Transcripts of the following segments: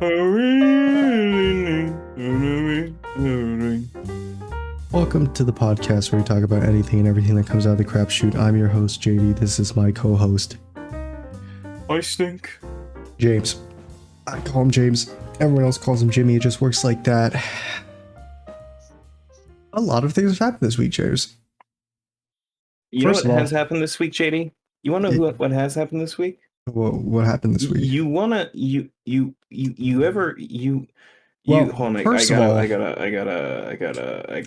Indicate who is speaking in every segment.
Speaker 1: Welcome to the podcast where we talk about anything and everything that comes out of the crap chute. I'm your host, JD. This is my co-host,
Speaker 2: I stink.
Speaker 1: James. I call him James. Everyone else calls him Jimmy. It just works like that. A lot of things have happened this week, James.
Speaker 2: You know
Speaker 1: First
Speaker 2: what
Speaker 1: of all-
Speaker 2: has happened this week, JD? You want to know what has happened this week?
Speaker 1: What happened this week?
Speaker 2: Hold on.
Speaker 1: First of all,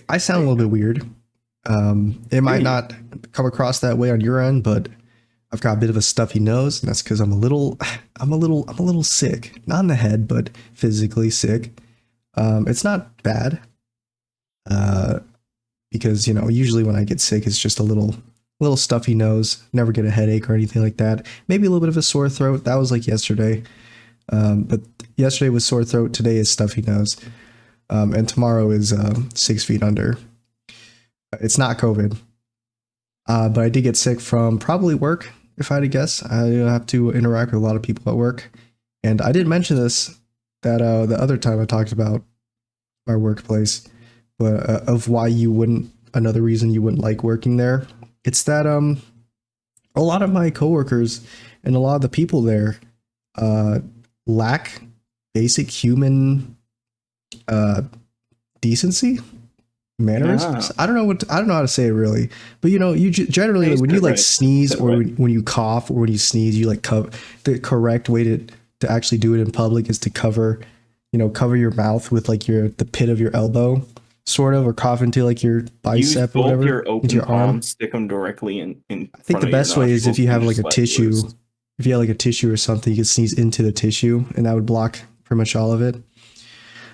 Speaker 1: I sound a little bit weird. It might not come across that way on your end, but I've got a bit of a stuffy nose, and that's because I'm a little sick. Not in the head, but physically sick. It's not bad. Because usually when I get sick, it's just a little stuffy nose. Never get a headache or anything like that. Maybe a little bit of a sore throat. That was like yesterday. But yesterday was sore throat. Today is stuffy nose. And tomorrow is 6 feet under. It's not COVID. But I did get sick from probably work, if I had to guess. I have to interact with a lot of people at work. And I did mention this that the other time I talked about our workplace, but of why another reason you wouldn't like working there. It's that a lot of my coworkers and a lot of the people there lack basic human decency, mannerisms. I don't know how to say it really, but you generally when you like sneeze or when you cough or when you sneeze, you like cover. The correct way to actually do it in public is to cover your mouth with like the pit of your elbow, sort of, or cough into like your bicep or whatever.
Speaker 2: Your open
Speaker 1: into your arm.
Speaker 2: Stick them directly in.
Speaker 1: I think the best way is if you have like a tissue. Loose. If you have like a tissue or something, you can sneeze into the tissue, and that would block pretty much all of it.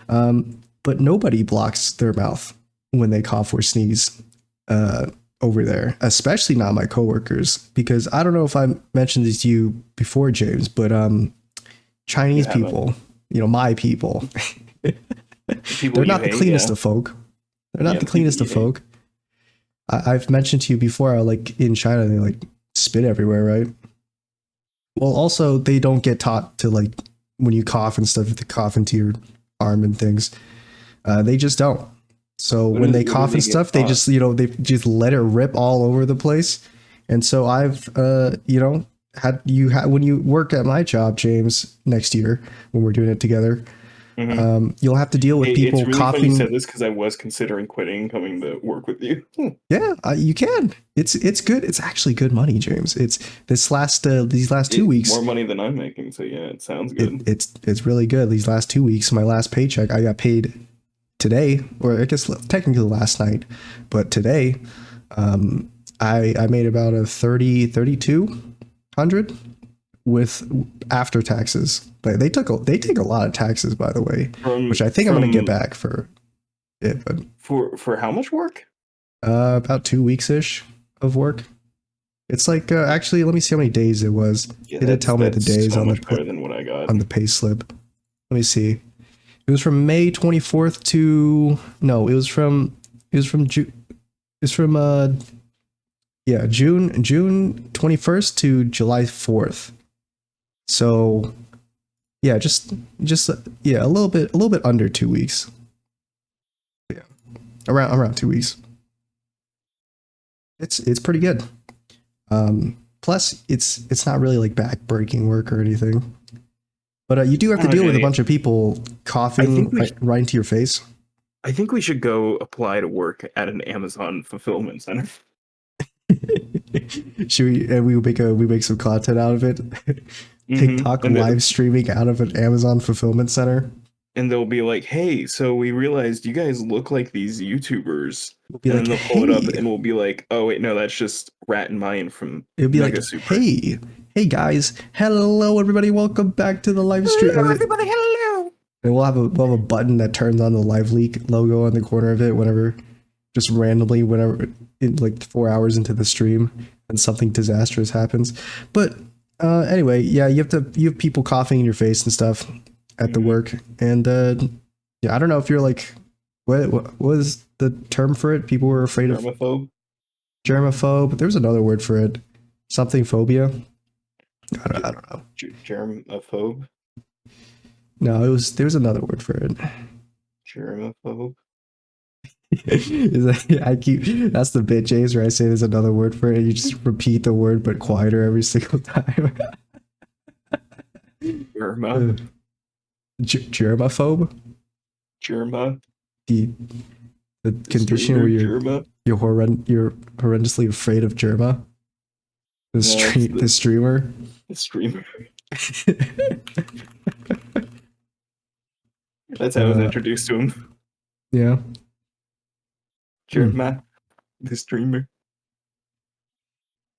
Speaker 1: But nobody blocks their mouth when they cough or sneeze over there, especially not my coworkers, because I don't know if I mentioned this to you before, James, but Chinese people, my people, they're not the cleanest of folk. They're not the cleanest of folk. I've mentioned to you before, like in China, they like spit everywhere, right? Well, also they don't get taught to like when you cough and stuff to cough into your arm and things. They just don't. So when they cough and stuff, they just they just let it rip all over the place. And so I've when you work at my job, James, next year when we're doing it together. Mm-hmm. You'll have to deal with people
Speaker 2: it's really
Speaker 1: coughing.
Speaker 2: Funny you said this because I was considering quitting and coming to work with you.
Speaker 1: Yeah, you can. It's good. It's actually good money, James. It's these last 2 weeks.
Speaker 2: More money than I'm making. So yeah, it sounds good.
Speaker 1: It's really good. These last 2 weeks, my last paycheck, I got paid today, or I guess technically last night, but today, I made about a 3,200 with after taxes. But they take a lot of taxes, by the way, which I think I'm going to get back for it. But
Speaker 2: for how much work?
Speaker 1: About 2 weeks ish of work. It's like actually, let me see how many days it was. Yeah, they did tell me the days on the pay slip. Let me see. It was from May 24th to June 21st to July 4th. So yeah, just a little bit under 2 weeks. Yeah, around 2 weeks. It's pretty good. Plus it's not really like back-breaking work or anything. But you do have to deal with a bunch of people coughing right into your face.
Speaker 2: I think we should go apply to work at an Amazon fulfillment center.
Speaker 1: Should we? And we make some content out of it. TikTok live streaming out of an Amazon fulfillment center.
Speaker 2: And they'll be like, "Hey, so we realized you guys look like these YouTubers."
Speaker 1: We'll
Speaker 2: and then they'll pull it up, and we'll be like, "Oh wait, no, that's just Rat and Mayan from."
Speaker 1: It'll be like, Super. Hey guys, hello everybody, welcome back to the live stream.
Speaker 2: Hello everybody, hello.
Speaker 1: And we'll have a button that turns on the Live Leak logo on the corner of it whenever, just randomly, whenever in like 4 hours into the stream and something disastrous happens. But anyway, yeah, you have people coughing in your face and stuff at the work, and yeah, I don't know if you're like, what was the term for it? People were afraid of germaphobe. There was another word for it, something phobia. I don't know.
Speaker 2: Germaphobe.
Speaker 1: No, there was another word for it.
Speaker 2: Germaphobe.
Speaker 1: I keep that's the bit, James, where I say there's another word for it. You just repeat the word but quieter every single time.
Speaker 2: Germa.
Speaker 1: Germaphobe?
Speaker 2: Germa.
Speaker 1: The the
Speaker 2: The
Speaker 1: condition where
Speaker 2: streamer Germa.
Speaker 1: you're horrendously afraid of Germa?
Speaker 2: No, it's
Speaker 1: The streamer?
Speaker 2: the streamer. That's how I was introduced to him.
Speaker 1: Yeah.
Speaker 2: Germa. The streamer.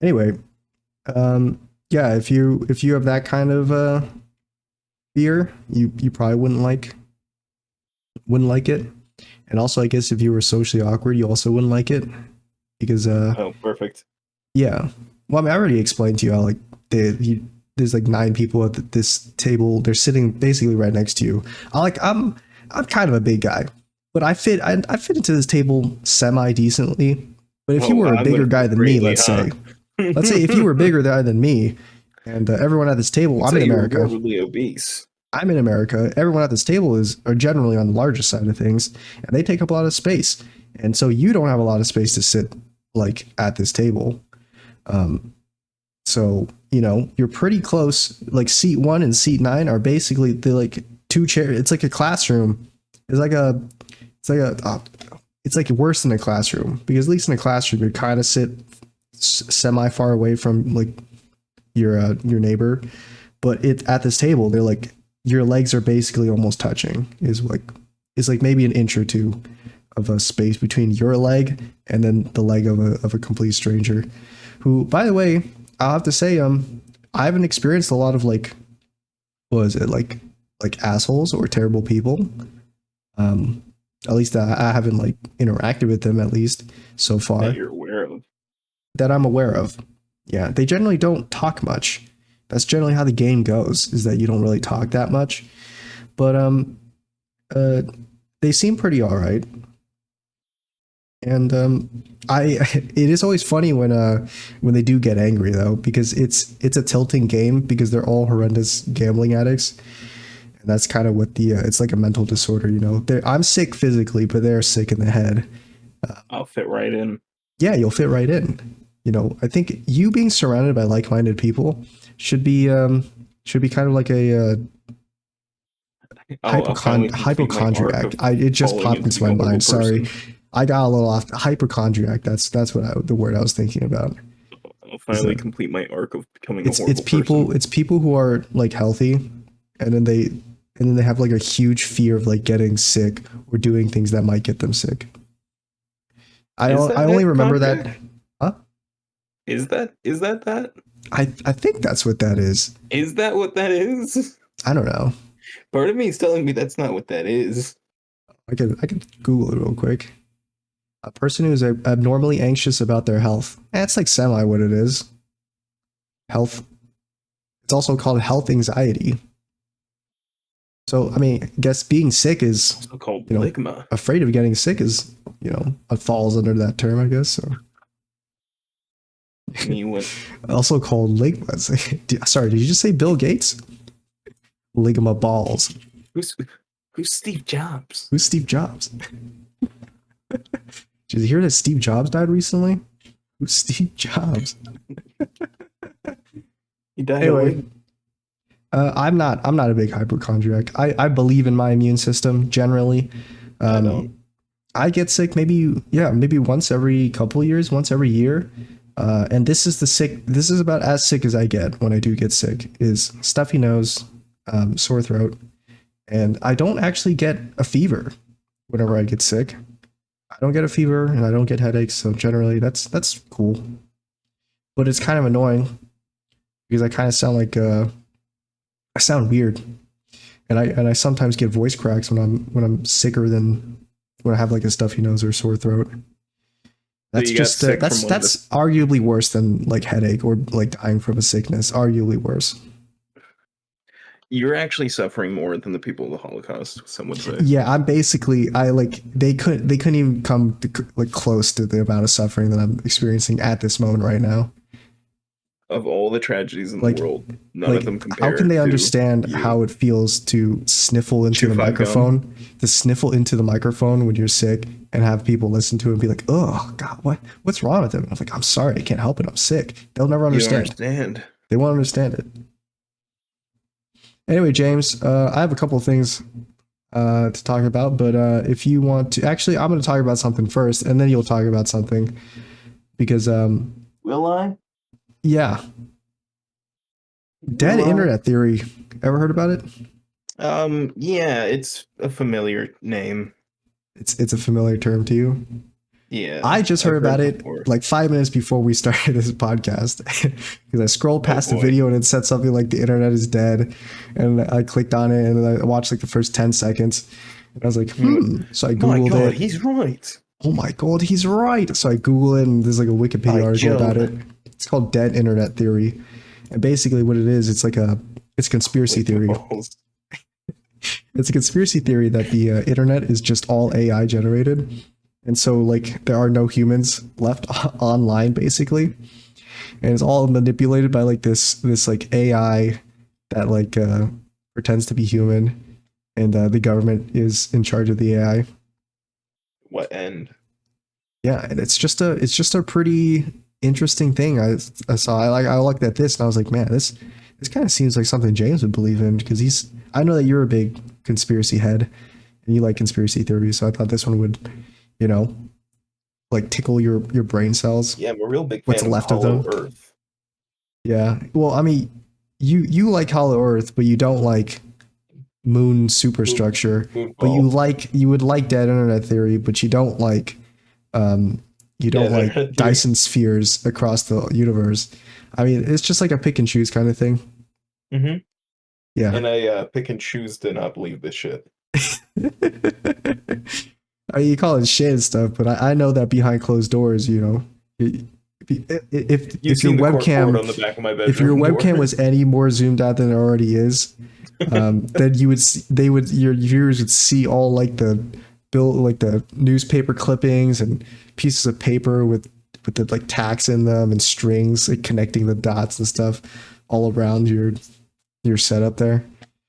Speaker 1: Anyway, yeah, if you have that kind of fear, you probably wouldn't like it. And also, I guess if you were socially awkward, you also wouldn't like it because
Speaker 2: Oh, perfect.
Speaker 1: yeah. Well, I mean, I already explained to you how like there's like 9 people at this table. They're sitting basically right next to you. I'm kind of a big guy, but I fit into this table semi decently. But if you were a bigger guy than me, let's say if you were bigger guy than me, and everyone at this table, I'm in America.
Speaker 2: You're morbidly obese.
Speaker 1: I'm in America. Everyone at this table are generally on the larger side of things, and they take up a lot of space. And so you don't have a lot of space to sit like at this table. So you're pretty close. Like seat 1 and seat 9 are basically the like 2 chairs. It's like a classroom. It's like worse than a classroom because at least in a classroom you kind of sit semi far away from like your neighbor, but at this table they're like your legs are basically almost touching. Is like maybe an inch or two of a space between your leg and then the leg of a complete stranger, who, by the way, I'll have to say, I haven't experienced a lot of like, what is it, like assholes or terrible people. At least I haven't like interacted with them, at least so far.
Speaker 2: That you're aware of.
Speaker 1: That I'm aware of. Yeah, they generally don't talk much. That's generally how the game goes, is that you don't really talk that much. But they seem pretty all right. And it is always funny when they do get angry though, because it's a tilting game because they're all horrendous gambling addicts. And that's kind of what it's like a mental disorder, I'm sick physically, but they're sick in the head.
Speaker 2: I'll fit right in.
Speaker 1: Yeah, you'll fit right in. I think you being surrounded by like-minded people should be kind of like a hypochondriac. It just popped into my mind. Sorry, I got a little off. Hypochondriac. That's the word I was thinking about.
Speaker 2: I'll finally complete my arc of becoming a horrible person.
Speaker 1: It's people who are like healthy, and then they have like a huge fear of like getting sick or doing things that might get them sick. I only remember that. Huh?
Speaker 2: Is that?
Speaker 1: I think that's what that is.
Speaker 2: Is that what that is?
Speaker 1: I don't know.
Speaker 2: Part of me is telling me that's not what that is.
Speaker 1: I can Google it real quick. A person who's abnormally anxious about their health. That's like semi what it is. Health. It's also called health anxiety. So I mean, I guess being sick is
Speaker 2: also called ligma.
Speaker 1: Afraid of getting sick is it falls under that term, I guess. So. Also called ligma. Sorry, did you just say Bill Gates? Ligma balls.
Speaker 2: Who's Steve Jobs?
Speaker 1: Who's Steve Jobs? Did you hear that Steve Jobs died recently? Who's Steve Jobs?
Speaker 2: He died.
Speaker 1: Anyway, I'm not a big hypochondriac. I believe in my immune system generally. I get sick maybe once every couple years, once every year. And this is about as sick as I get when I do get sick, is stuffy nose, sore throat, and I don't actually get a fever whenever I get sick. I don't get a fever and I don't get headaches, so generally that's cool. But it's kind of annoying because I kind of sound like I sound weird, and I sometimes get voice cracks when I'm sicker than when I have like a stuffy nose or sore throat. That's that's arguably worse than like headache or like dying from a sickness. Arguably worse.
Speaker 2: You're actually suffering more than the people of the Holocaust, some would say.
Speaker 1: Yeah, I'm basically they couldn't even come like close to the amount of suffering that I'm experiencing at this moment right now.
Speaker 2: of all the tragedies in the
Speaker 1: Like,
Speaker 2: world, none of them
Speaker 1: how can
Speaker 2: compare
Speaker 1: they
Speaker 2: to
Speaker 1: understand
Speaker 2: you.
Speaker 1: how it feels to sniffle into
Speaker 2: Chew
Speaker 1: the
Speaker 2: 5 gum.
Speaker 1: microphone, to sniffle into the microphone when you're sick, and have people listen to it and be like, "Oh God, what's wrong with him?" And I'm like, "I'm sorry, I can't help it. I'm sick." They'll never
Speaker 2: You don't
Speaker 1: understand.
Speaker 2: understand.
Speaker 1: They won't understand it. Anyway, James, I have a couple of things to talk about, but if you want to, actually, I'm going to talk about something first, and then you'll talk about something because,
Speaker 2: Will I?
Speaker 1: yeah, dead internet theory. Ever heard about it?
Speaker 2: Yeah, it's a familiar name.
Speaker 1: It's a familiar term to you.
Speaker 2: Yeah,
Speaker 1: I just heard about it
Speaker 2: before.
Speaker 1: like 5 minutes before we started this podcast because I scrolled past the
Speaker 2: boy.
Speaker 1: video and it said something like the internet is dead, and I clicked on it and I watched like the first 10 seconds, and I was like, So I
Speaker 2: My
Speaker 1: googled
Speaker 2: God,
Speaker 1: it.
Speaker 2: he's right.
Speaker 1: Oh my God, he's right. So I Google it, and there's like a Wikipedia article about it. It's called dead internet theory, and basically what it is, it's a conspiracy theory. It's a conspiracy theory that the internet is just all AI generated, and so like there are no humans left online basically, and it's all manipulated by like this like AI that like pretends to be human, and the government is in charge of the AI.
Speaker 2: What end?
Speaker 1: Yeah, and it's just a pretty interesting thing. I saw. I looked at this and I was like, man, this kind of seems like something James would believe in, because he's. I know that you're a big conspiracy head and you like conspiracy theories, so I thought this one would, like tickle your brain cells.
Speaker 2: Yeah, I'm a real big fan
Speaker 1: What's left of
Speaker 2: Hollow
Speaker 1: them?
Speaker 2: Earth.
Speaker 1: Yeah. Well, I mean, you like Hollow Earth, but you don't like moon superstructure. But you would like dead internet theory, but you don't like Dyson spheres across the universe. I mean, it's just like a pick and choose kind of thing.
Speaker 2: Mm-hmm.
Speaker 1: Yeah.
Speaker 2: And I pick and choose to not believe this shit.
Speaker 1: I mean, you call it shit and stuff, but I know that behind closed doors, if your webcam
Speaker 2: on the back of my bedroom
Speaker 1: if your
Speaker 2: door.
Speaker 1: webcam was any more zoomed out than it already is, then your viewers would see all like the newspaper clippings and pieces of paper with the like tacks in them and strings like connecting the dots and stuff all around your setup there.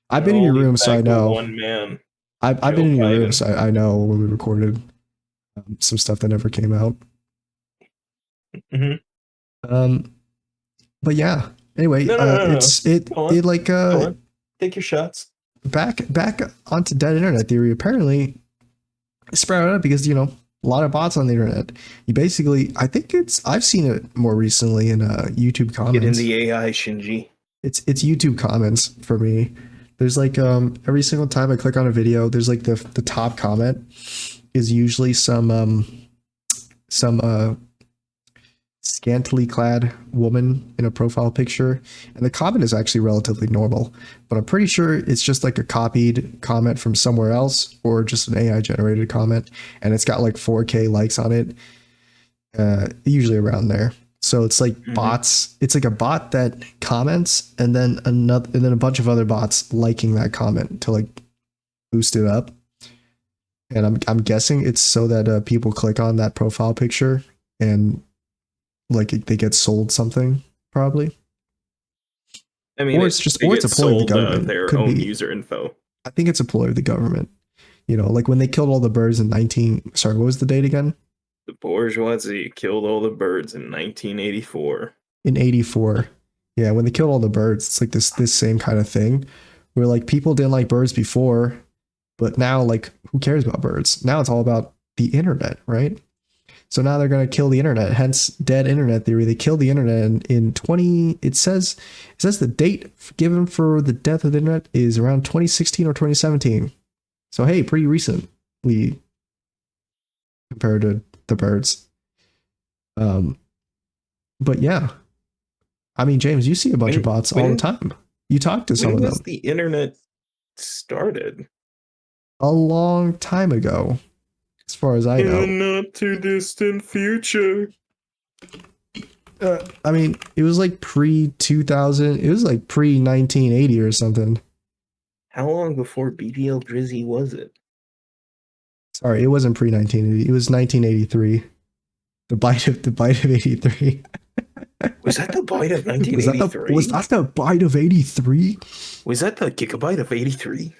Speaker 1: I've been in your room, so I know.
Speaker 2: One man.
Speaker 1: I've been in your room, so I know when we recorded some stuff that never came out.
Speaker 2: Mm-hmm.
Speaker 1: But yeah. Anyway,
Speaker 2: take your shots.
Speaker 1: Back onto dead internet theory. Apparently, it sprouted up because a lot of bots on the internet. You basically, I've seen it more recently in YouTube comments.
Speaker 2: Get in the AI, Shinji.
Speaker 1: It's YouTube comments for me. There's like every single time I click on a video, there's like the top comment is usually some scantily clad woman in a profile picture, and the comment is actually relatively normal, but I'm pretty sure it's just like a copied comment from somewhere else or just an AI generated comment, and it's got like 4K likes on it, usually around there. So it's like bots. It's like a bot that comments, and then a bunch of other bots liking that comment to like boost it up. And I'm guessing it's so that people click on that profile picture and like they get sold something, probably.
Speaker 2: I mean,
Speaker 1: it's a ploy of the government.
Speaker 2: Their own user info.
Speaker 1: I think it's a ploy of the government. Like when they killed all the birds in what was the date again?
Speaker 2: The bourgeoisie killed all the birds in 1984.
Speaker 1: In 84. Yeah, when they killed all the birds, it's like this same kind of thing where like people didn't like birds before, but now like who cares about birds? Now it's all about the internet, right? So now they're going to kill the internet, hence dead internet theory. They killed the internet in 20. It says the date given for the death of the internet is around 2016 or 2017. So hey, pretty recently compared to the birds. But yeah, I mean, James, you see a bunch of bots all the time. You talk to some of them.
Speaker 2: When was the internet started?
Speaker 1: A long time ago, as far as I know.
Speaker 2: In a not too distant future.
Speaker 1: I mean, it was like pre-2000. It was like pre-1980 or something.
Speaker 2: How long before BBL Drizzy was it?
Speaker 1: Sorry, it wasn't pre-1980. It was 1983. The bite of 83.
Speaker 2: Was that the byte of
Speaker 1: Was
Speaker 2: 1983?
Speaker 1: that the byte of 83?
Speaker 2: Was that the gigabyte of 83?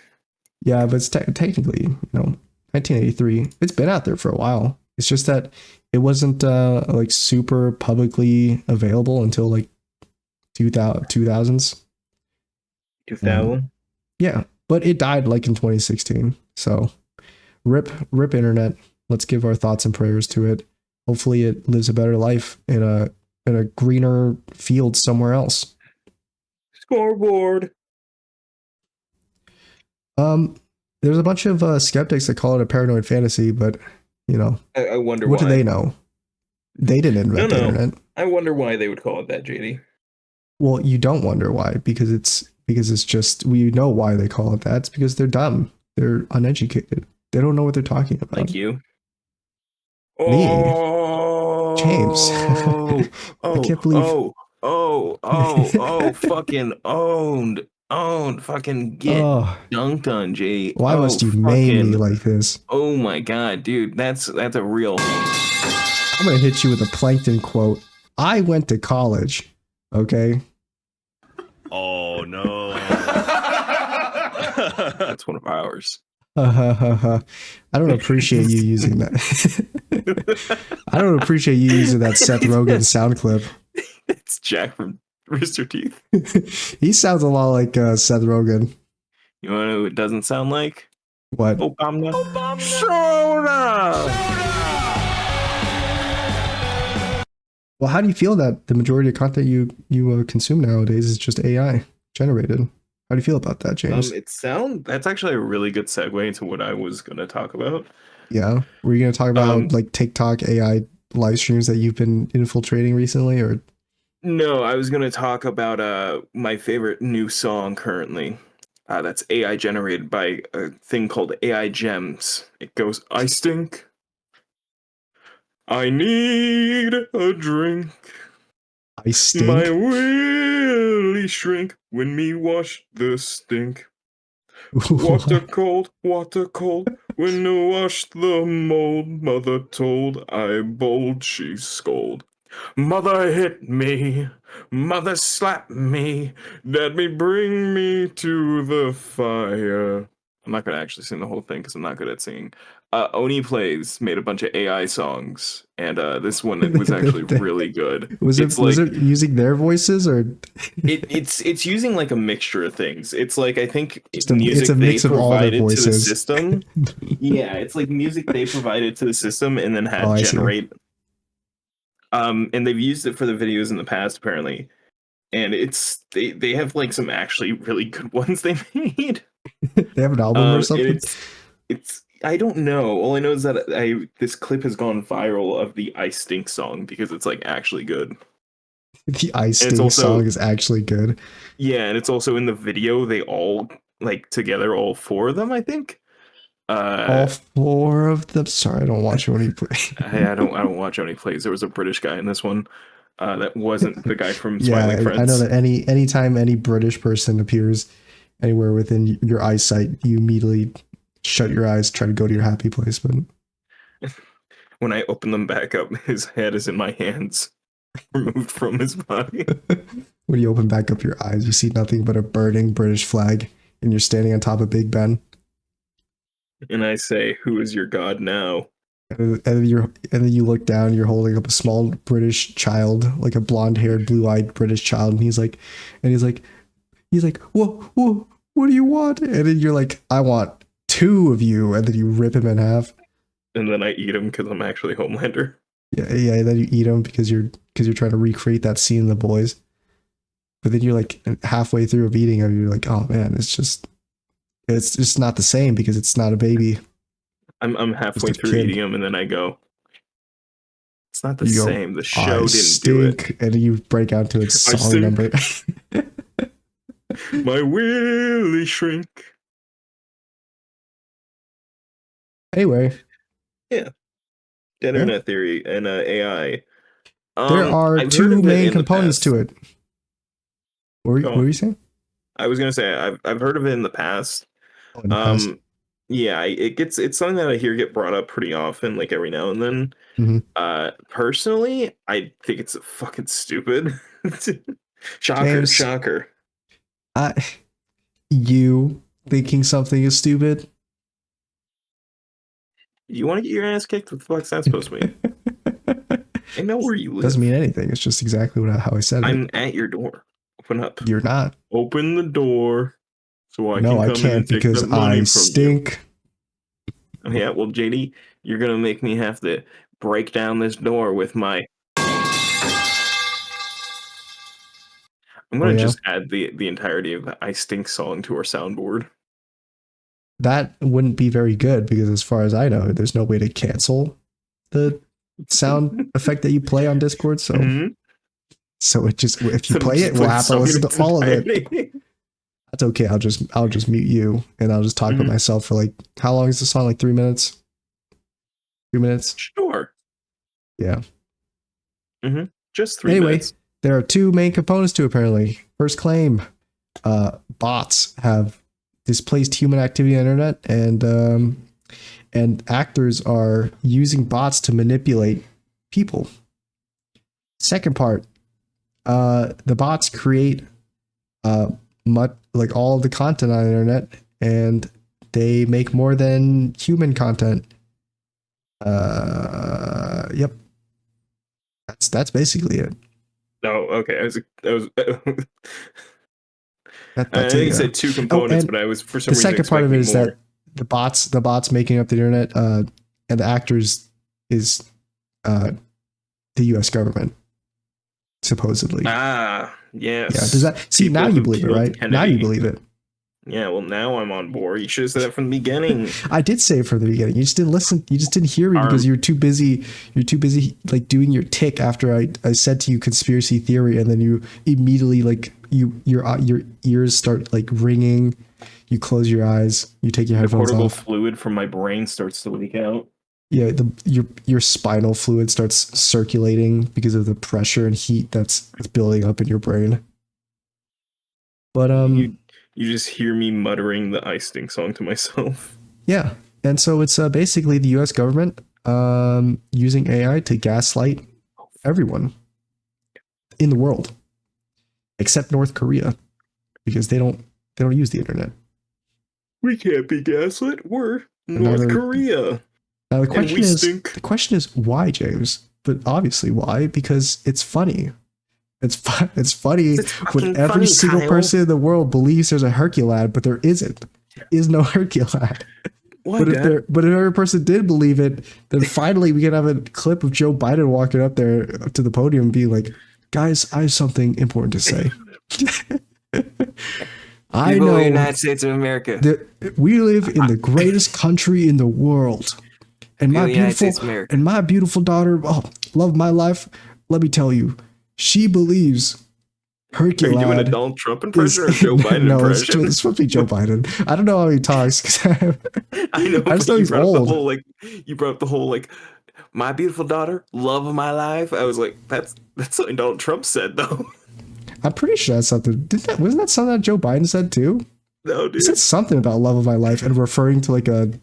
Speaker 1: Yeah, but it's technically, 1983. It's been out there for a while. It's just that it wasn't like super publicly available until like 2000s.
Speaker 2: 2000?
Speaker 1: Yeah, but it died like in 2016. So rip internet. Let's give our thoughts and prayers to it. Hopefully it lives a better life in a greener field somewhere else.
Speaker 2: Scoreboard.
Speaker 1: Um, there's a bunch of skeptics that call it a paranoid fantasy, but
Speaker 2: I wonder
Speaker 1: what
Speaker 2: why.
Speaker 1: do they know? They didn't invent the internet.
Speaker 2: I wonder why they would call it that, JD.
Speaker 1: Well, you don't wonder why because it's just we know why they call it that. It's because they're dumb. They're uneducated. They don't know what they're talking about.
Speaker 2: Like you.
Speaker 1: Me,
Speaker 2: Oh,
Speaker 1: James. I can't believe.
Speaker 2: fucking owned, fucking get
Speaker 1: Oh,
Speaker 2: dunked on, JD.
Speaker 1: why
Speaker 2: Oh,
Speaker 1: must you maim me
Speaker 2: fucking,
Speaker 1: like this?
Speaker 2: oh my god, dude, that's a real thing.
Speaker 1: I'm gonna hit you with a plankton quote. I went to college. Okay.
Speaker 3: Oh no.
Speaker 2: That's one of ours.
Speaker 1: I don't appreciate you using that. I don't appreciate you using that Seth Rogen sound clip.
Speaker 2: It's Jack from Rooster Teeth.
Speaker 1: He sounds a lot like Seth Rogen.
Speaker 2: You know who it doesn't sound like?
Speaker 1: What?
Speaker 2: Obama. Soda.
Speaker 1: Well, how do you feel that the majority of content you consume nowadays is just AI generated? How do you feel about that, James?
Speaker 2: That's actually a really good segue into what I was gonna talk about.
Speaker 1: Yeah, were you gonna talk about like TikTok AI live streams that you've been infiltrating recently, or?
Speaker 2: No, I was gonna talk about my favorite new song currently. That's AI generated by a thing called AI Gems. It goes, I stink. I need a drink.
Speaker 1: I stink.
Speaker 2: My willy shrink when me wash the stink. Water cold, when no wash the mold. Mother told, I bold, she scold. Mother hit me, mother slapped me, let me bring me to the fire. I'm not gonna actually sing the whole thing because I'm not good at singing. Oni Plays made a bunch of AI songs, and this one was actually really good.
Speaker 1: Was it using their voices or?
Speaker 2: It's using like a mixture of things. It's like I think
Speaker 1: it's a mix of all their voices.
Speaker 2: To the system. Yeah, it's like music they provided to the system and then had generate. And they've used it for the videos in the past apparently, and they have like some actually really good ones they made.
Speaker 1: They have an album or something.
Speaker 2: It's I don't know. All I know is that this clip has gone viral of the I Stink song because it's like actually good.
Speaker 1: The I Stink song is actually good.
Speaker 2: Yeah, and it's also in the video. They all like together, all four of them, I think.
Speaker 1: All four of them. Sorry, I don't watch Oni Play.
Speaker 2: I don't watch Oni Plays. There was a British guy in this one. That wasn't the guy from Smiling Friends.
Speaker 1: I know that anytime any British person appears anywhere within your eyesight, you immediately shut your eyes, try to go to your happy place. But
Speaker 2: when I open them back up, his head is in my hands, removed from his body.
Speaker 1: When you open back up your eyes, you see nothing but a burning British flag, and you're standing on top of Big Ben.
Speaker 2: And I say, "Who is your god now?"
Speaker 1: And then you look down. You're holding up a small British child, like a blonde-haired, blue-eyed British child, and he's like, "Whoa, what do you want?" And then you're like, "I want two of you," and then you rip him in half.
Speaker 2: And then I eat him because I'm actually Homelander.
Speaker 1: Yeah. Then you eat him because you're trying to recreate that scene in The Boys. But then you're like halfway through of eating him, you're like, "Oh man, it's just not the same because it's not a baby."
Speaker 2: I'm halfway through eating him, and then I go, "It's not the same. The show didn't do it."
Speaker 1: And you break out to its song number.
Speaker 2: My willy shrink.
Speaker 1: Anyway.
Speaker 2: Yeah. Dead internet theory and AI.
Speaker 1: There are two main components to it. What were you saying?
Speaker 2: I was gonna say I've heard of it in the past. Yeah, it's something that I hear get brought up pretty often, like every now and then.
Speaker 1: Hmm.
Speaker 2: Personally, I think it's fucking stupid. Shocker,
Speaker 1: James,
Speaker 2: shocker.
Speaker 1: I you thinking something is stupid?
Speaker 2: You want to get your ass kicked? What the fuck's that supposed to mean? I know where you live.
Speaker 1: Doesn't mean anything. It's just exactly how I said
Speaker 2: I'm
Speaker 1: it.
Speaker 2: at your door. Open up.
Speaker 1: You're not.
Speaker 2: Open the door so I
Speaker 1: No,
Speaker 2: can
Speaker 1: I
Speaker 2: come in
Speaker 1: can't
Speaker 2: and take
Speaker 1: because
Speaker 2: that money
Speaker 1: I
Speaker 2: from
Speaker 1: stink.
Speaker 2: you. Oh, yeah, well, JD, you're gonna make me have to break down this door with my. I'm
Speaker 1: Oh
Speaker 2: gonna
Speaker 1: yeah,
Speaker 2: just add the entirety of the I Stink song to our soundboard.
Speaker 1: that wouldn't be very good because, as far as I know, there's no way to cancel the sound effect that you play on Discord. So,
Speaker 2: Mhm.
Speaker 1: so it just if you
Speaker 2: So
Speaker 1: play
Speaker 2: just
Speaker 1: it, we'll
Speaker 2: the
Speaker 1: have to
Speaker 2: song in
Speaker 1: listen
Speaker 2: its
Speaker 1: to all of it.
Speaker 2: entirety.
Speaker 1: That's okay. I'll just mute you and I'll just talk about
Speaker 2: Mhm.
Speaker 1: myself for like how long is the song? Like 3 minutes. 3 minutes.
Speaker 2: Sure.
Speaker 1: Yeah.
Speaker 2: Just 3
Speaker 1: Anyway,
Speaker 2: minutes.
Speaker 1: there are two main components to it, apparently. First claim, bots have displaced human activity on the internet, and actors are using bots to manipulate people. Second part, the bots create like all of the content on the internet, and they make more than human content. Yep, that's basically it.
Speaker 2: Oh, okay. I was I
Speaker 1: That's
Speaker 2: know
Speaker 1: it.
Speaker 2: you
Speaker 1: Yeah.
Speaker 2: said two
Speaker 1: Oh,
Speaker 2: components,
Speaker 1: and
Speaker 2: but I was for some
Speaker 1: the
Speaker 2: reason
Speaker 1: second part of it
Speaker 2: expecting
Speaker 1: is
Speaker 2: more.
Speaker 1: that the bots making up the internet, and the actors is the U.S. government, supposedly.
Speaker 2: Ah, yes.
Speaker 1: Yeah. Does that see
Speaker 2: People
Speaker 1: now you
Speaker 2: who
Speaker 1: believe it,
Speaker 2: killed
Speaker 1: right? Now you
Speaker 2: Kennedy.
Speaker 1: believe it.
Speaker 2: Yeah, well, now I'm on board. You should have said that from the beginning.
Speaker 1: I did say it from the beginning. You just didn't listen. You just didn't hear me because you're too busy. You're too busy like doing your tick after I said to you conspiracy theory, and then you immediately like your ears start like ringing. You close your eyes. You take your
Speaker 2: The
Speaker 1: headphones
Speaker 2: portable
Speaker 1: off.
Speaker 2: fluid from my brain starts to leak out.
Speaker 1: Yeah, your spinal fluid starts circulating because of the pressure and heat that's building up in your brain. But
Speaker 2: You just hear me muttering the I Stink song to myself.
Speaker 1: yeah, and so it's basically the U.S. government using AI to gaslight everyone in the world except North Korea because they don't use the internet.
Speaker 2: We can't be gaslit. We're
Speaker 1: Now
Speaker 2: North Korea.
Speaker 1: Now
Speaker 2: And we stink.
Speaker 1: the question is why, James? But obviously why? Because it's funny. It's funny
Speaker 2: It's
Speaker 1: when
Speaker 2: fucking
Speaker 1: every
Speaker 2: funny,
Speaker 1: single
Speaker 2: Kyle.
Speaker 1: person in the world believes there's a Herculad, but there isn't. There is no Herculad.
Speaker 2: Why,
Speaker 1: But
Speaker 2: Dad?
Speaker 1: if every person did believe it, then finally we can have a clip of Joe Biden walking up there to the podium and being like, "Guys, I have something important to say." I
Speaker 2: People of
Speaker 1: know
Speaker 2: the United States of America.
Speaker 1: that we live in the greatest country in the world, and
Speaker 2: People of the United States of America.
Speaker 1: my beautiful daughter, love of my life. Let me tell you, she believes
Speaker 2: Are you doing a
Speaker 1: Herculad
Speaker 2: Donald Trump impression or a Joe Biden
Speaker 1: no,
Speaker 2: impression?
Speaker 1: it's supposed to be Joe Biden. I don't know how he talks.
Speaker 2: I know,
Speaker 1: I just
Speaker 2: but
Speaker 1: know
Speaker 2: you
Speaker 1: he's
Speaker 2: brought up
Speaker 1: old.
Speaker 2: the whole you brought up the whole my beautiful daughter, love of my life. I was like, that's something Donald Trump said though.
Speaker 1: I'm pretty sure that's something. Wasn't that something that Joe Biden said too?
Speaker 2: No,
Speaker 1: He
Speaker 2: dude.
Speaker 1: said something about love of my life and referring to like an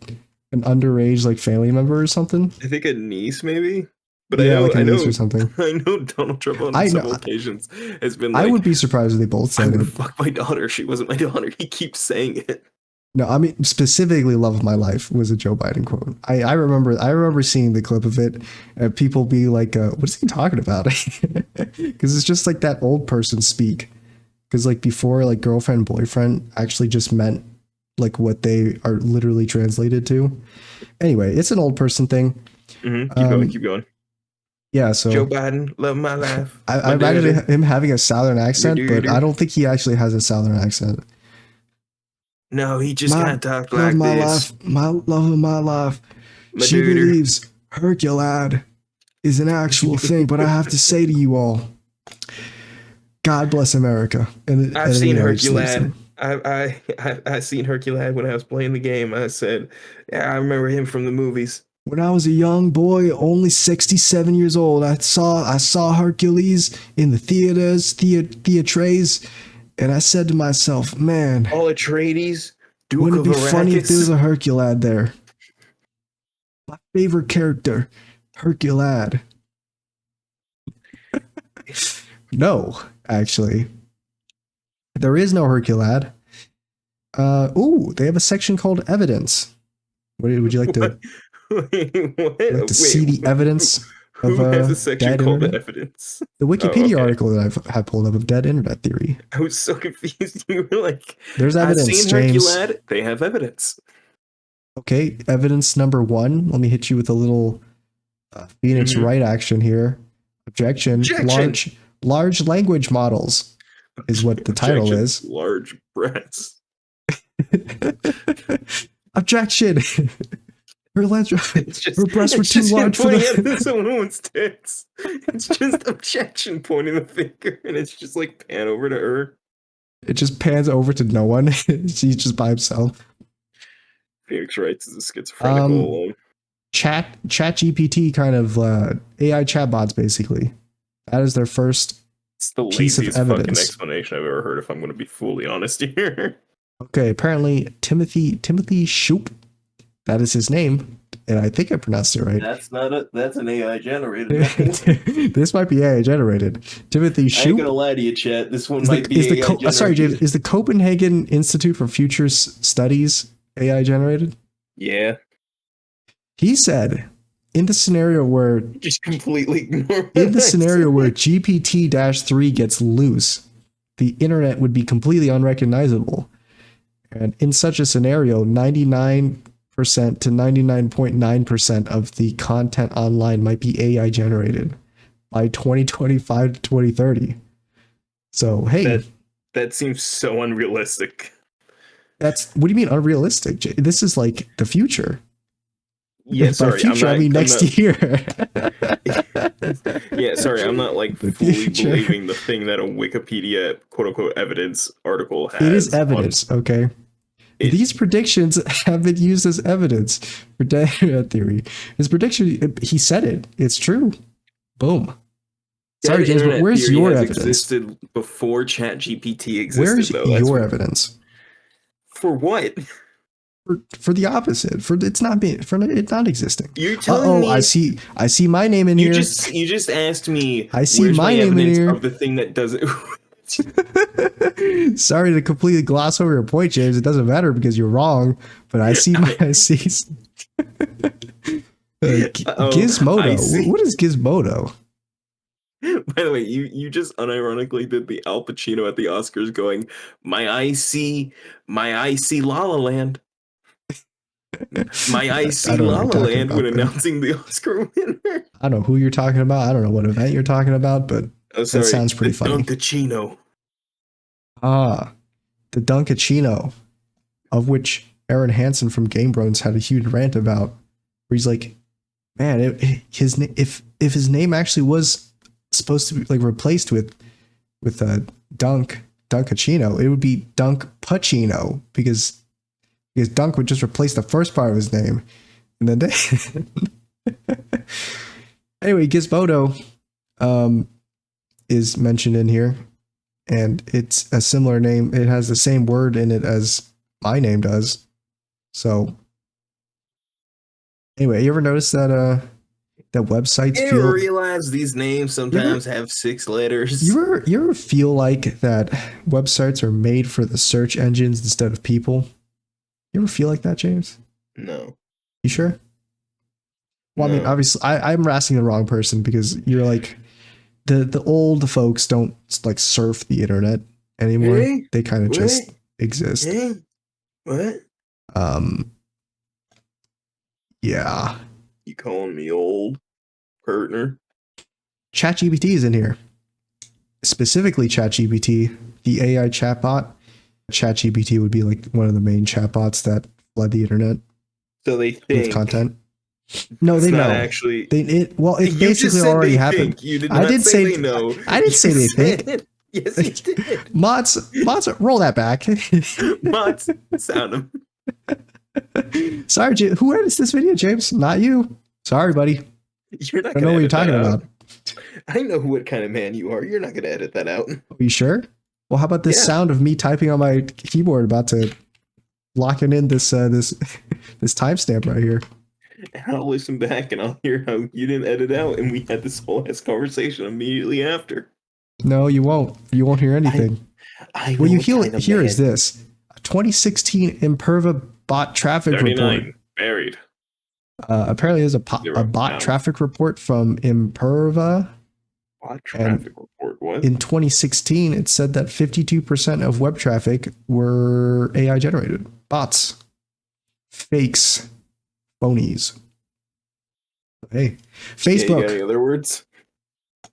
Speaker 1: underage like family member or something.
Speaker 2: I think a niece maybe. But
Speaker 1: Yeah, like a
Speaker 2: I
Speaker 1: niece
Speaker 2: know
Speaker 1: or something.
Speaker 2: I know Donald Trump on
Speaker 1: I know.
Speaker 2: several occasions has been
Speaker 1: I
Speaker 2: like,
Speaker 1: would be surprised if they both
Speaker 2: I
Speaker 1: said
Speaker 2: would
Speaker 1: it.
Speaker 2: fuck my daughter. She wasn't my daughter. He keeps saying it.
Speaker 1: No, I mean specifically "Love of My Life" was a Joe Biden quote. I remember seeing the clip of it, and people be like, "What is he talking about?" Because it's just like that old person speak. Because like before, like girlfriend boyfriend actually just meant like what they are literally translated to. Anyway, it's an old person thing.
Speaker 2: Keep going.
Speaker 1: Yeah, so
Speaker 2: Joe Biden, love my life.
Speaker 1: I imagine him having a southern accent, but I don't think he actually has a southern accent.
Speaker 2: No, he just kind of talked like
Speaker 1: my
Speaker 2: this.
Speaker 1: life, my love of my life.
Speaker 2: My
Speaker 1: She
Speaker 2: duder.
Speaker 1: believes Herculad is an actual thing, but I have to say to you all, God bless America. And
Speaker 2: I've seen
Speaker 1: the United States.
Speaker 2: Herculad. I seen Herculad when I was playing the game. I said, yeah, I remember him from the movies.
Speaker 1: When I was a young boy, only 67 years old, I saw Hercules in the theaters, theatres, and I said to myself, man,
Speaker 2: All Atreides, Duke
Speaker 1: Wouldn't it
Speaker 2: of
Speaker 1: be funny if there was
Speaker 2: Arrakis.
Speaker 1: a Herculad there? My favorite character, Herculad. No, actually. There is no Herculad. Ooh, they have a section called evidence. Would you like to
Speaker 2: What?
Speaker 1: see the evidence of
Speaker 2: Who has a section
Speaker 1: dead
Speaker 2: called
Speaker 1: internet?
Speaker 2: evidence?
Speaker 1: The
Speaker 2: Oh,
Speaker 1: Wikipedia
Speaker 2: okay.
Speaker 1: article that I've had pulled up of dead internet theory.
Speaker 2: I was so confused. You were like,
Speaker 1: There's
Speaker 2: I've
Speaker 1: evidence,
Speaker 2: seen
Speaker 1: James.
Speaker 2: Herculad. They have evidence.
Speaker 1: Okay, evidence number 1. Let me hit you with a little Phoenix Wright action here. Objection. Large language models is what the title is.
Speaker 2: Large breasts.
Speaker 1: Objection. Her breasts were too large for
Speaker 2: the someone's tits. It's just objection pointing the finger, and it's just like pan over to her.
Speaker 1: It just pans over to no one. She's just by himself.
Speaker 2: Phoenix Wright is a schizophrenic alone.
Speaker 1: Chat GPT kind of AI chatbots, basically. That is their first
Speaker 2: It's the
Speaker 1: piece of
Speaker 2: laziest fucking
Speaker 1: evidence.
Speaker 2: explanation I've ever heard, if I'm going to be fully honest here.
Speaker 1: Okay, apparently Timothy Chute, that is his name, and I think I pronounced it right.
Speaker 4: That's an AI generated.
Speaker 1: This might be AI generated. Timothy
Speaker 4: I ain't
Speaker 1: Chute.
Speaker 4: gonna lie to you, Chet. This one might be AI generated.
Speaker 1: Sorry, James. Is the Copenhagen Institute for Future Studies AI generated?
Speaker 2: Yeah.
Speaker 1: He said, in the scenario where
Speaker 2: Just completely ignore
Speaker 1: in the scenario where GPT-3 gets loose, the internet would be completely unrecognizable. And in such a scenario, 99% to 99.9% of the content online might be AI generated by 2025 to 2030. So, hey.
Speaker 2: That seems so unrealistic.
Speaker 1: What do you mean unrealistic? This is like the future.
Speaker 2: Yeah, sorry.
Speaker 1: By future, I mean next year.
Speaker 2: Yeah, sorry. I'm not like fully believing the thing that a Wikipedia quote unquote evidence article has.
Speaker 1: It is evidence, okay? These predictions have been used as evidence for dead internet theory. His prediction, he said it. It's true. Boom. Sorry, James, but where's your evidence?
Speaker 2: Existed before ChatGPT existed.
Speaker 1: Where's your evidence?
Speaker 2: For what?
Speaker 1: For the opposite. For it's not existing.
Speaker 2: You're telling me.
Speaker 1: I see my name in here.
Speaker 2: You just asked me.
Speaker 1: I see my name in here
Speaker 2: of the thing that doesn't.
Speaker 1: Sorry to completely gloss over your point, James. It doesn't matter because you're wrong. But I see Gizmodo. What is Gizmodo?
Speaker 2: By the way, you just unironically did the Al Pacino at the Oscars going, my icy La La Land. My icy La La Land when announcing the Oscar winner.
Speaker 1: I don't know who you're talking about. I don't know what event you're talking about, but that sounds pretty funny.
Speaker 2: Dunkachino.
Speaker 1: The Dunkachino, of which Aaron Hansen from Game Bros had a huge rant about, where he's like, man, if his name actually was supposed to be like replaced with Dunkachino, it would be Dunk Pacino because Dunk would just replace the first part of his name, and then anyway, Gizmodo is mentioned in here, and it's a similar name. It has the same word in it as my name does. So anyway, you ever notice that websites
Speaker 2: You realize these names sometimes have 6 letters.
Speaker 1: You ever feel like that websites are made for the search engines instead of people? You ever feel like that, James?
Speaker 2: No.
Speaker 1: You sure? Well, no. I mean, obviously, I'm asking the wrong person because you're like the old folks don't like surf the internet anymore. Really? They kind of just exist.
Speaker 2: What?
Speaker 1: Yeah.
Speaker 2: You calling me old, partner?
Speaker 1: ChatGPT is in here. Specifically, ChatGPT, the AI chatbot. ChatGPT would be like one of the main chatbots that flood the internet.
Speaker 2: So they think
Speaker 1: with content. No, they know.
Speaker 2: Actually,
Speaker 1: it basically already happened.
Speaker 2: You did not say they know.
Speaker 1: I didn't say they think.
Speaker 2: Yes, you did.
Speaker 1: Mods, roll that back.
Speaker 2: Mods, sound them.
Speaker 1: Sorry, who edits this video, James? Not you. Sorry, buddy.
Speaker 2: You're not.
Speaker 1: I don't know what you're talking about.
Speaker 2: I know what kind of man you are. You're not going to edit that out.
Speaker 1: Are you sure? Well, how about this sound of me typing on my keyboard about to locking in this this timestamp right here.
Speaker 2: And I'll listen back and I'll hear how you didn't edit out, and we had this whole ass conversation immediately after.
Speaker 1: No, you won't. You won't hear anything.
Speaker 2: I
Speaker 1: What
Speaker 2: know
Speaker 1: you
Speaker 2: what kind of
Speaker 1: hear is
Speaker 2: man-
Speaker 1: this: a 2016 Imperva bot traffic
Speaker 2: 39
Speaker 1: report.
Speaker 2: buried.
Speaker 1: Apparently, there's a
Speaker 2: Zero
Speaker 1: bot
Speaker 2: now.
Speaker 1: traffic report from Imperva.
Speaker 2: Bot traffic report. What?
Speaker 1: In 2016, it said that 52% of web traffic were AI generated bots, fakes, phonies. Hey,
Speaker 2: Yeah, you
Speaker 1: Facebook.
Speaker 2: got any other words?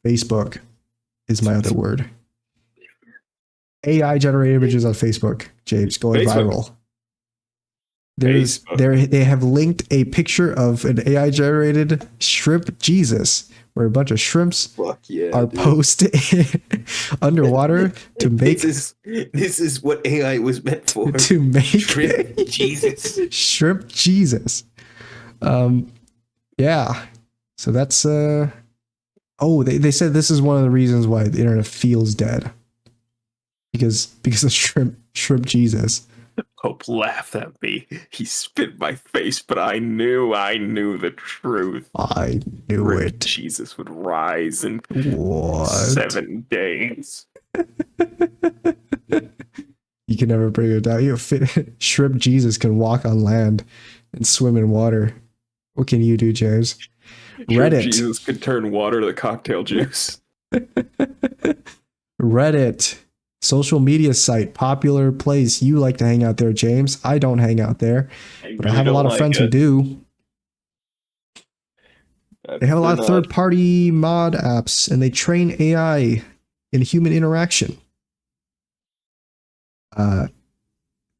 Speaker 1: Facebook is my other word. AI generated images on Facebook, James, going
Speaker 2: Facebook.
Speaker 1: viral. They have linked a picture of an AI generated shrimp Jesus, where a bunch of shrimps
Speaker 2: Fuck yeah,
Speaker 1: are
Speaker 2: dude.
Speaker 1: posted underwater to make
Speaker 2: this is what AI was meant for.
Speaker 1: to make
Speaker 2: Shrimp Jesus.
Speaker 1: shrimp Jesus. Yeah. So that's oh, they said this is one of the reasons why the internet feels dead. Because of shrimp Jesus.
Speaker 2: Hope laughed at me. He spit in my face, but I knew the truth.
Speaker 1: I knew
Speaker 2: Shrimp
Speaker 1: it.
Speaker 2: Jesus would rise in
Speaker 1: What?
Speaker 2: 7 days.
Speaker 1: You can never bring it down. Shrimp Jesus can walk on land and swim in water. What can you do, James?
Speaker 2: Shrimp
Speaker 1: Reddit.
Speaker 2: Jesus could turn water to cocktail juice.
Speaker 1: Reddit. Social media site, popular place. You like to hang out there, James. I don't hang out there, but I have a lot of friends who do. They have a lot of third-party mod apps, and they train AI in human interaction.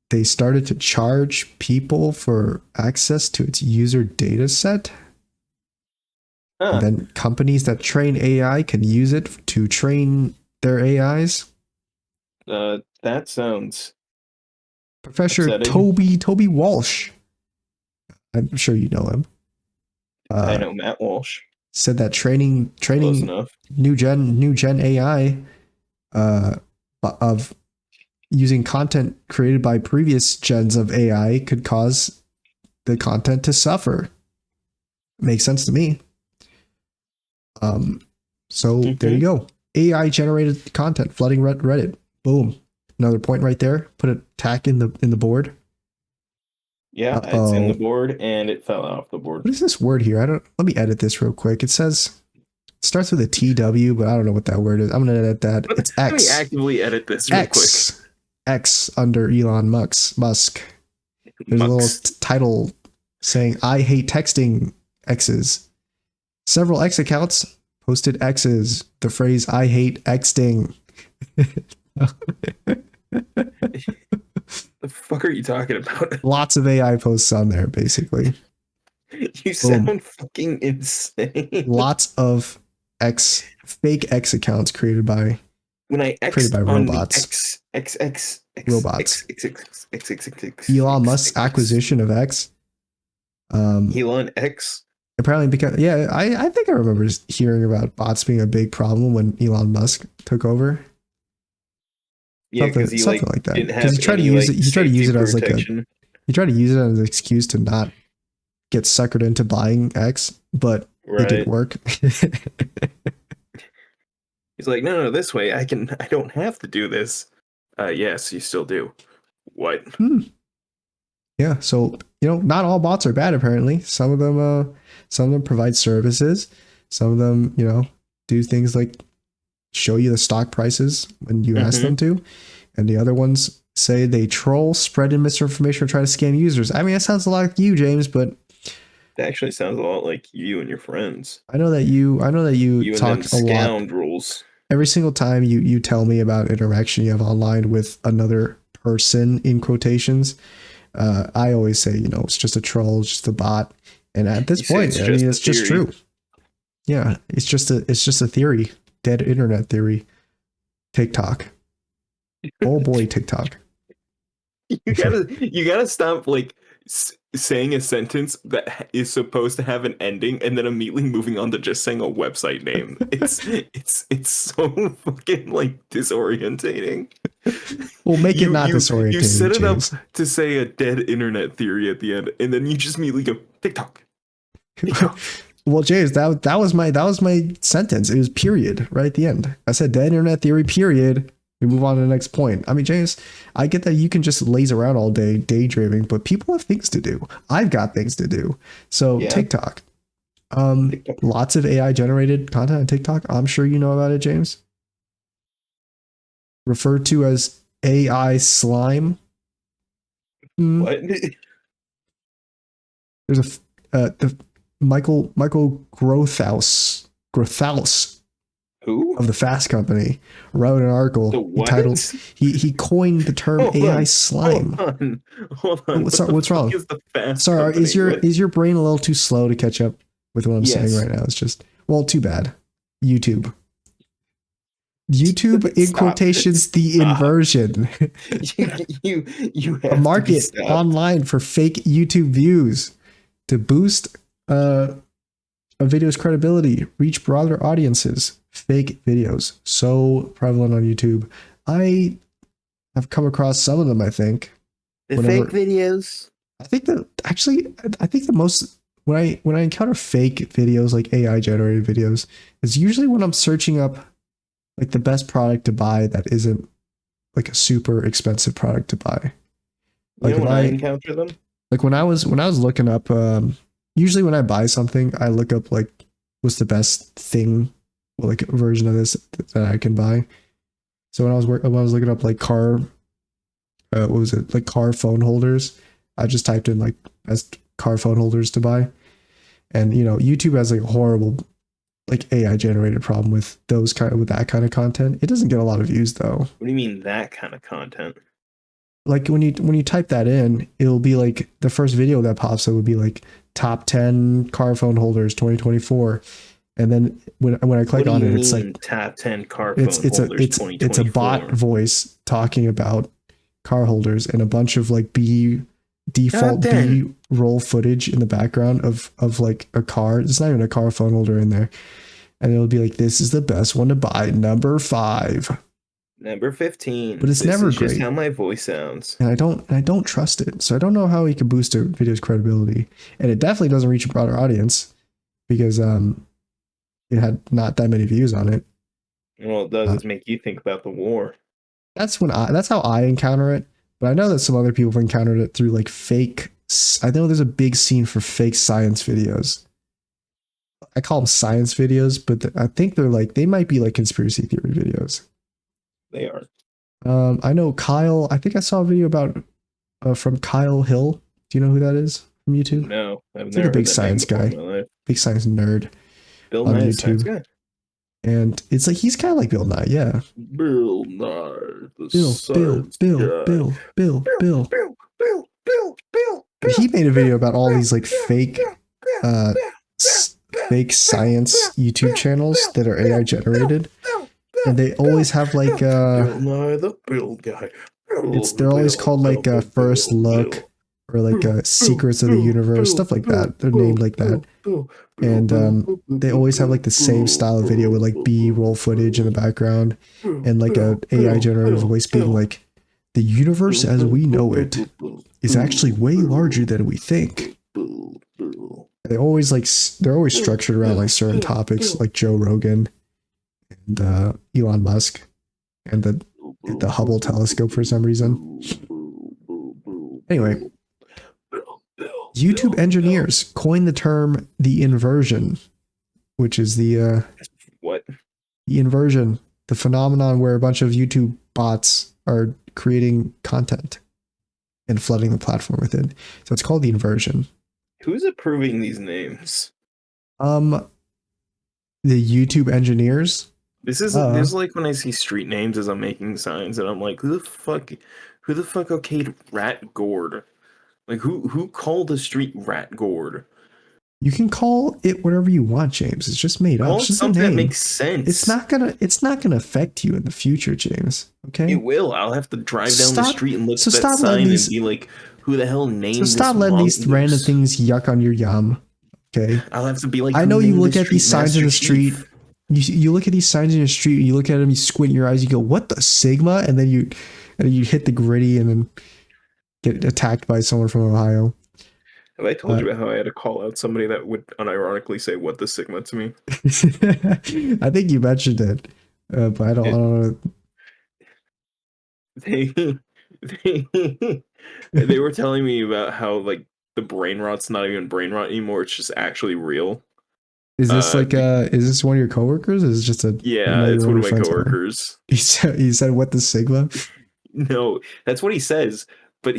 Speaker 1: They started to charge people for access to its user data set. And then companies that train AI can use it to train their AIs.
Speaker 2: That sounds
Speaker 1: Professor
Speaker 2: upsetting.
Speaker 1: Toby Walsh, I'm sure you know him.
Speaker 2: I know Matt Walsh.
Speaker 1: Said that training
Speaker 2: Close enough.
Speaker 1: new gen AI of using content created by previous gens of AI could cause the content to suffer. Makes sense to me. So there you go. AI generated content flooding Reddit. Boom. Another point right there. Put a tack in the board.
Speaker 2: Yeah, it's in the board and it fell off the board.
Speaker 1: What is this word here? Let me edit this real quick. It says it starts with a TW, but I don't know what that word is. I'm gonna edit that. It's X.
Speaker 2: Let me actively edit this real quick.
Speaker 1: X under Elon Musk. There's a little title saying I hate texting X's. Several X accounts posted X's. The phrase I hate Xting.
Speaker 2: The fuck are you talking about?
Speaker 1: Lots of AI posts on there, basically.
Speaker 2: You sound fucking insane.
Speaker 1: Lots of fake X accounts created by robots. Robots. Elon Musk's acquisition of X.
Speaker 2: Elon X.
Speaker 1: Apparently, because I think I remember hearing about bots being a big problem when Elon Musk took over.
Speaker 2: Yeah, because he
Speaker 1: something like that.
Speaker 2: Because
Speaker 1: he tried to use it. He tried to use it as like he tried to use it as an excuse to not get suckered into buying X, but it didn't work.
Speaker 2: He's like, no, this way I don't have to do this. Yes, you still do. What?
Speaker 1: Yeah, so not all bots are bad. Apparently, some of them provide services. Some of them, do things like show you the stock prices when you ask them to, and the other ones say they troll, spread misinformation, or try to scam users. I mean, that sounds a lot like you, James, but
Speaker 2: that actually sounds a lot like you and your friends.
Speaker 1: I know that you talk a lot.
Speaker 2: Scoundrels.
Speaker 1: Every single time you tell me about interaction you have online with another person in quotations, I always say, it's just a troll, it's just a bot. And at this point, it's just true. Yeah, it's just a theory. Dead internet theory. TikTok. Oh boy, TikTok.
Speaker 2: You gotta stop saying a sentence that is supposed to have an ending and then immediately moving on to just saying a website name. It's so fucking like disorientating.
Speaker 1: Well, make it not disorientating,
Speaker 2: You set it
Speaker 1: James.
Speaker 2: up to say a dead internet theory at the end, and then you just immediately go TikTok. TikTok.
Speaker 1: Well, James, that was my sentence. It was period right at the end. I said dead internet theory, period. We move on to the next point. I mean, James, I get that you can just laze around all day daydreaming, but people have things to do. I've got things to do. So
Speaker 4: Yeah.
Speaker 1: TikTok. Lots of AI generated content on TikTok. I'm sure you know about it, James. Referred to as AI slime.
Speaker 4: What?
Speaker 1: There's the Michael Grothaus
Speaker 4: Who?
Speaker 1: of the Fast Company wrote an article
Speaker 4: The what?
Speaker 1: titled he coined the term
Speaker 2: Hold
Speaker 1: AI
Speaker 2: on,
Speaker 1: slime.
Speaker 2: Hold on.
Speaker 1: What's
Speaker 2: What the
Speaker 1: wrong?
Speaker 2: fuck is the Fast
Speaker 1: Sorry,
Speaker 2: Company?
Speaker 1: is your brain a little too slow to catch up with what I'm saying
Speaker 4: Yes.
Speaker 1: right now? It's just, well, too bad. YouTube in
Speaker 4: Stop.
Speaker 1: quotations, the
Speaker 4: Stop.
Speaker 1: inversion.
Speaker 4: you have
Speaker 1: A market
Speaker 4: to be stopped.
Speaker 1: online for fake YouTube views to boost a video's credibility, reach broader audiences. Fake videos, so prevalent on YouTube. I have come across some of them, I think.
Speaker 4: The
Speaker 1: whenever-
Speaker 4: fake videos.
Speaker 1: I think that actually, I think the most when I encounter fake videos like AI generated videos, it's usually when I'm searching up like the best product to buy that isn't like a super expensive product to buy.
Speaker 4: You
Speaker 1: Like
Speaker 4: know
Speaker 1: if
Speaker 4: when I encounter them?
Speaker 1: like when I was looking up, usually when I buy something, I look up like what's the best thing, like version of this that I can buy. So when I was looking up like car, what was it, like car phone holders, I just typed in like best car phone holders to buy, and you know YouTube has like a horrible like AI generated problem with that kind of content. It doesn't get a lot of views though.
Speaker 4: What do you mean that kind of content?
Speaker 1: Like when you type that in, it'll be like the first video that pops up would be like top 10 car phone holders 2024, and then when I click
Speaker 4: What do
Speaker 1: on
Speaker 4: you
Speaker 1: it, it's
Speaker 4: mean
Speaker 1: like
Speaker 4: top 10 car phone
Speaker 1: it's
Speaker 4: holders
Speaker 1: it's
Speaker 4: 2024?
Speaker 1: a bot voice talking about car holders and a bunch of like default
Speaker 4: Top 10.
Speaker 1: B roll footage in the background of like a car. It's not even a car phone holder in there, and it'll be like, this is the best one to buy, number 5.
Speaker 4: Number 15.
Speaker 1: But it's
Speaker 4: This
Speaker 1: never
Speaker 4: is just
Speaker 1: great.
Speaker 4: how my voice sounds.
Speaker 1: And I don't trust it. So I don't know how he could boost a video's credibility. And it definitely doesn't reach a broader audience because it had not that many views on it.
Speaker 4: And all it does is make you think about the war.
Speaker 1: That's how I encounter it. But I know that some other people have encountered it through like fake. I know there's a big scene for fake science videos. I call them science videos, but I think they might be like conspiracy theory videos.
Speaker 4: They are.
Speaker 1: I know Kyle. I think I saw a video about from Kyle Hill. Do you know who that is from YouTube?
Speaker 4: No, I've
Speaker 1: He's
Speaker 4: never
Speaker 1: like a big
Speaker 4: heard that
Speaker 1: science
Speaker 4: name before
Speaker 1: guy.
Speaker 4: in my life.
Speaker 1: Big science nerd.
Speaker 4: Bill
Speaker 1: on
Speaker 4: Nye,
Speaker 1: YouTube.
Speaker 4: science guy.
Speaker 1: And it's like he's kind of like Bill Nye, yeah.
Speaker 4: Bill Nye, the
Speaker 1: Bill. But he made a video about all these like fake fake science YouTube channels that are AI generated. And they always have like
Speaker 4: Bill Nye, the Bill guy.
Speaker 1: they're always called like First Look or like Secrets of the Universe, stuff like that. They're named like that. And they always have like the same style of video with like B-roll footage in the background and like a AI generated voice being like, the universe as we know it is actually way larger than we think. They're always structured around like certain topics like Joe Rogan and Elon Musk and the Hubble telescope for some reason. Anyway, YouTube engineers coined the term the inversion, which is the
Speaker 4: What?
Speaker 1: the inversion, the phenomenon where a bunch of YouTube bots are creating content and flooding the platform with it. So it's called the inversion.
Speaker 4: Who's approving these names?
Speaker 1: The YouTube engineers.
Speaker 2: This is like when I see street names as I'm making signs, and I'm like, who the fuck okayed Rat Gourd? Like who called the street Rat Gourd?
Speaker 1: You can call it whatever you want, James. It's just made up.
Speaker 2: Call
Speaker 1: It's
Speaker 2: it
Speaker 1: just a
Speaker 2: something that
Speaker 1: name.
Speaker 2: makes sense.
Speaker 1: It's not gonna affect you in the future, James. Okay.
Speaker 2: It will. I'll have to drive down the
Speaker 1: Stop-
Speaker 2: street and look
Speaker 1: so
Speaker 2: at that
Speaker 1: stop letting
Speaker 2: sign and
Speaker 1: these-
Speaker 2: be like,
Speaker 4: Who the hell named
Speaker 1: So
Speaker 4: this
Speaker 1: stop letting these random
Speaker 4: mongoose?
Speaker 1: things yuck on your yum. Okay.
Speaker 4: I'll have to be like,
Speaker 1: I
Speaker 4: who
Speaker 1: know you
Speaker 4: named
Speaker 1: look
Speaker 4: the
Speaker 1: at these
Speaker 4: street
Speaker 1: signs in the
Speaker 4: Master
Speaker 1: street.
Speaker 4: Chief?
Speaker 1: You look at these signs in the street. You look at them. You squint your eyes. You go, "What the Sigma?" And then you hit the gritty and then get attacked by someone from Ohio.
Speaker 2: Have I told you about how I had to call out somebody that would unironically say "What the Sigma" to me?
Speaker 1: I think you mentioned it, but I don't know.
Speaker 2: They were telling me about how like the brain rot's not even brain rot anymore; it's just actually real.
Speaker 1: Is this like
Speaker 2: Be-
Speaker 1: is this one of your coworkers? Is it just a
Speaker 2: yeah,
Speaker 1: another
Speaker 2: it's one of my
Speaker 1: friends are?
Speaker 2: coworkers.
Speaker 1: He said what the Sigma?
Speaker 2: No, that's what he says. But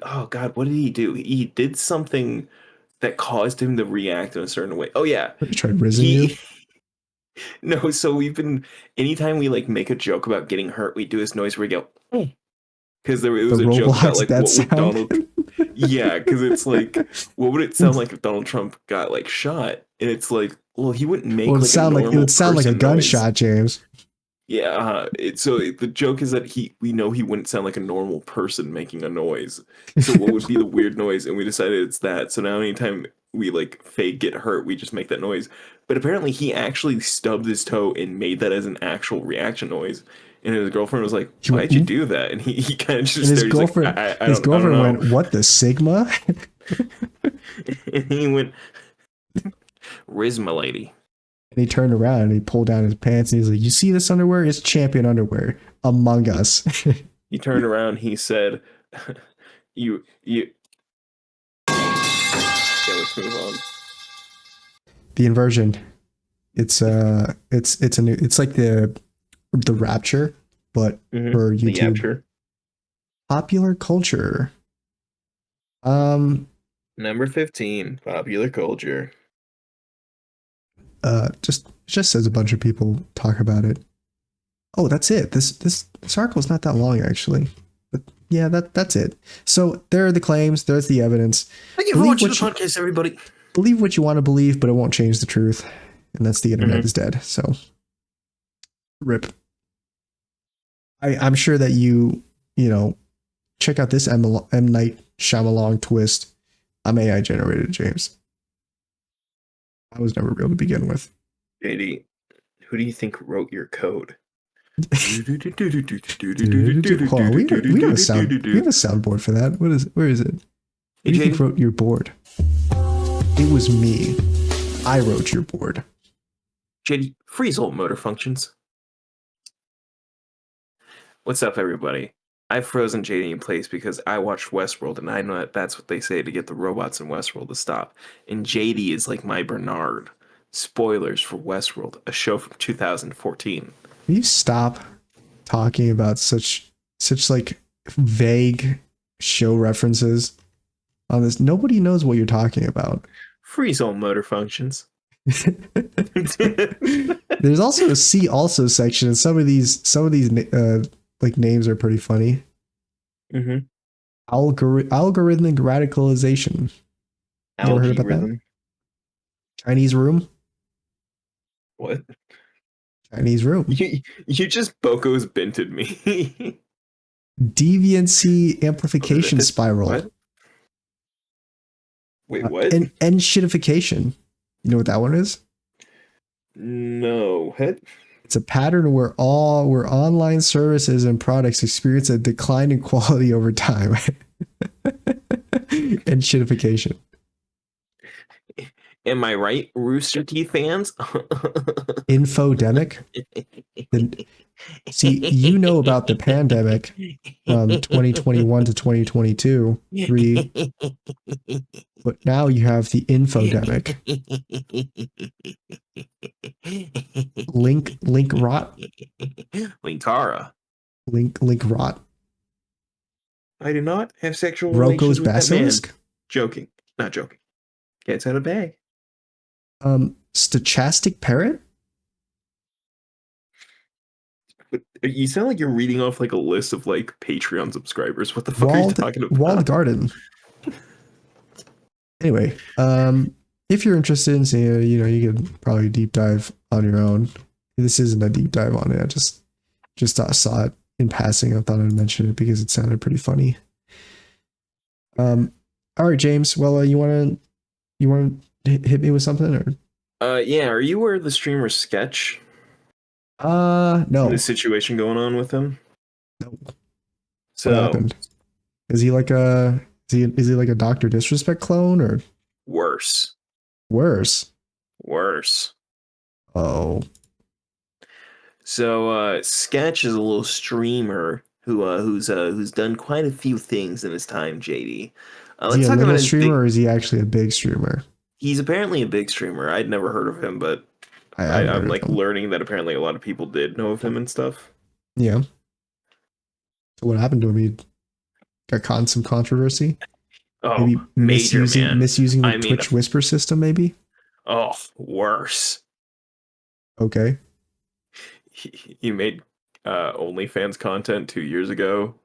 Speaker 2: oh God, what did he do? He did something that caused him to react in a certain way. Oh yeah,
Speaker 1: He tried rizzing you.
Speaker 2: he. No, so anytime we like make a joke about getting hurt, we do this noise where we go, because it was
Speaker 1: The
Speaker 2: a joke about
Speaker 1: Roblox
Speaker 2: like
Speaker 1: death
Speaker 2: what would
Speaker 1: sound.
Speaker 2: Donald. Yeah, because it's like, what would it sound like if Donald Trump got like shot? And it's like, well, he wouldn't make
Speaker 1: Well,
Speaker 2: like a normal
Speaker 1: it would sound like a
Speaker 2: person
Speaker 1: gunshot,
Speaker 2: noise.
Speaker 1: James.
Speaker 2: Yeah, the joke is that we know he wouldn't sound like a normal person making a noise. So what would be the weird noise? And we decided it's that. So now anytime we like fake get hurt, we just make that noise. But apparently he actually stubbed his toe and made that as an actual reaction noise. And his girlfriend was like,
Speaker 1: He went,
Speaker 2: "Why'd you do that?" And he kind of just
Speaker 1: And his
Speaker 2: stared. He's like,
Speaker 1: girlfriend,
Speaker 2: I
Speaker 1: his
Speaker 2: don't know.
Speaker 1: girlfriend went, "What the Sigma?"
Speaker 2: And he went, "Riz, my lady."
Speaker 1: And he turned around and he pulled down his pants and he's like, "You see this underwear? It's champion underwear. Among Us."
Speaker 2: He turned around. He said, "You." Yeah, let's move on.
Speaker 1: The inversion. It's a new. It's like the Rapture, but for
Speaker 4: The
Speaker 1: YouTube.
Speaker 4: Yapture.
Speaker 1: Popular culture.
Speaker 4: Number 15, popular culture.
Speaker 1: Just says a bunch of people talk about it. Oh, that's it. This article is not that long actually, but yeah, that's it. So there are the claims. There's the evidence.
Speaker 4: Thank you for watching the podcast, everybody.
Speaker 1: Believe what you want to believe, but it won't change the truth. And that's the internet is dead. So, rip. I'm sure that you check out this M. Night Shyamalan twist. I'm AI generated, James. I was never real to begin with.
Speaker 4: JD, who do you think wrote your code?
Speaker 1: Hold on, we have a soundboard for that. Where is it? Who do you think wrote your board? It was me. I wrote your board.
Speaker 2: JD, freeze all motor functions. What's up, everybody? I've frozen JD in place because I watched Westworld, and I know that that's what they say to get the robots in Westworld to stop. And JD is like my Bernard. Spoilers for Westworld, a show from 2014.
Speaker 1: Will you stop talking about such like vague show references on this? Nobody knows what you're talking about.
Speaker 2: Freeze all motor functions.
Speaker 1: There's also a see also section, and some of these like names are pretty funny. Algorithmic radicalization. You ever heard about that? Chinese room.
Speaker 2: What?
Speaker 1: Chinese room.
Speaker 2: You just Boko's binted me.
Speaker 1: Deviancy amplification spiral.
Speaker 2: What? Wait, what?
Speaker 1: And shitification. You know what that one is?
Speaker 2: No. What?
Speaker 1: It's a pattern where online services and products experience a decline in quality over time. And shitification.
Speaker 2: Am I right, Rooster Teeth fans?
Speaker 1: Infodemic. See, you know about the pandemic from 2021 to 2022, but now you have the infodemic. Link rot.
Speaker 2: Linkara.
Speaker 1: Link rot.
Speaker 2: I do not have sexual
Speaker 1: Rocco's
Speaker 2: relations with that man.
Speaker 1: basilisk.
Speaker 2: Joking. Not joking. Gets out of bag.
Speaker 1: Stochastic parrot.
Speaker 2: But you sound like you're reading off like a list of like Patreon subscribers. What the fuck are you talking about?
Speaker 1: Walled garden. Anyway, if you're interested in seeing it, you can probably deep dive on your own. This isn't a deep dive on it. I just saw it in passing. I thought I'd mention it because it sounded pretty funny. All right, James. Well, you want to hit me with something or?
Speaker 4: Yeah, are you aware of the streamer Sketch and the
Speaker 1: No.
Speaker 4: situation going on with him?
Speaker 1: No. What
Speaker 4: So,
Speaker 1: happened? Is he like a is he like a Doctor Disrespect clone or
Speaker 4: worse.
Speaker 1: worse?
Speaker 4: Worse.
Speaker 1: Oh,
Speaker 4: So, Sketch is a little streamer who's done quite a few things in his time, JD.
Speaker 1: is he
Speaker 4: Let's
Speaker 1: a
Speaker 4: talk about
Speaker 1: little
Speaker 4: his big.
Speaker 1: streamer or is he actually a big streamer?
Speaker 4: He's apparently a big streamer. I'd never heard of him, but
Speaker 1: I haven't
Speaker 4: I'm
Speaker 1: heard of
Speaker 4: like
Speaker 1: him.
Speaker 4: learning that apparently a lot of people did know of him and stuff.
Speaker 1: Yeah. So what happened to him? He got caught in some controversy.
Speaker 4: Oh,
Speaker 1: Maybe
Speaker 4: major man.
Speaker 1: misusing the
Speaker 4: I mean,
Speaker 1: Twitch Whisper system. Maybe.
Speaker 4: oh, worse.
Speaker 1: Okay.
Speaker 4: He made OnlyFans content 2 years ago.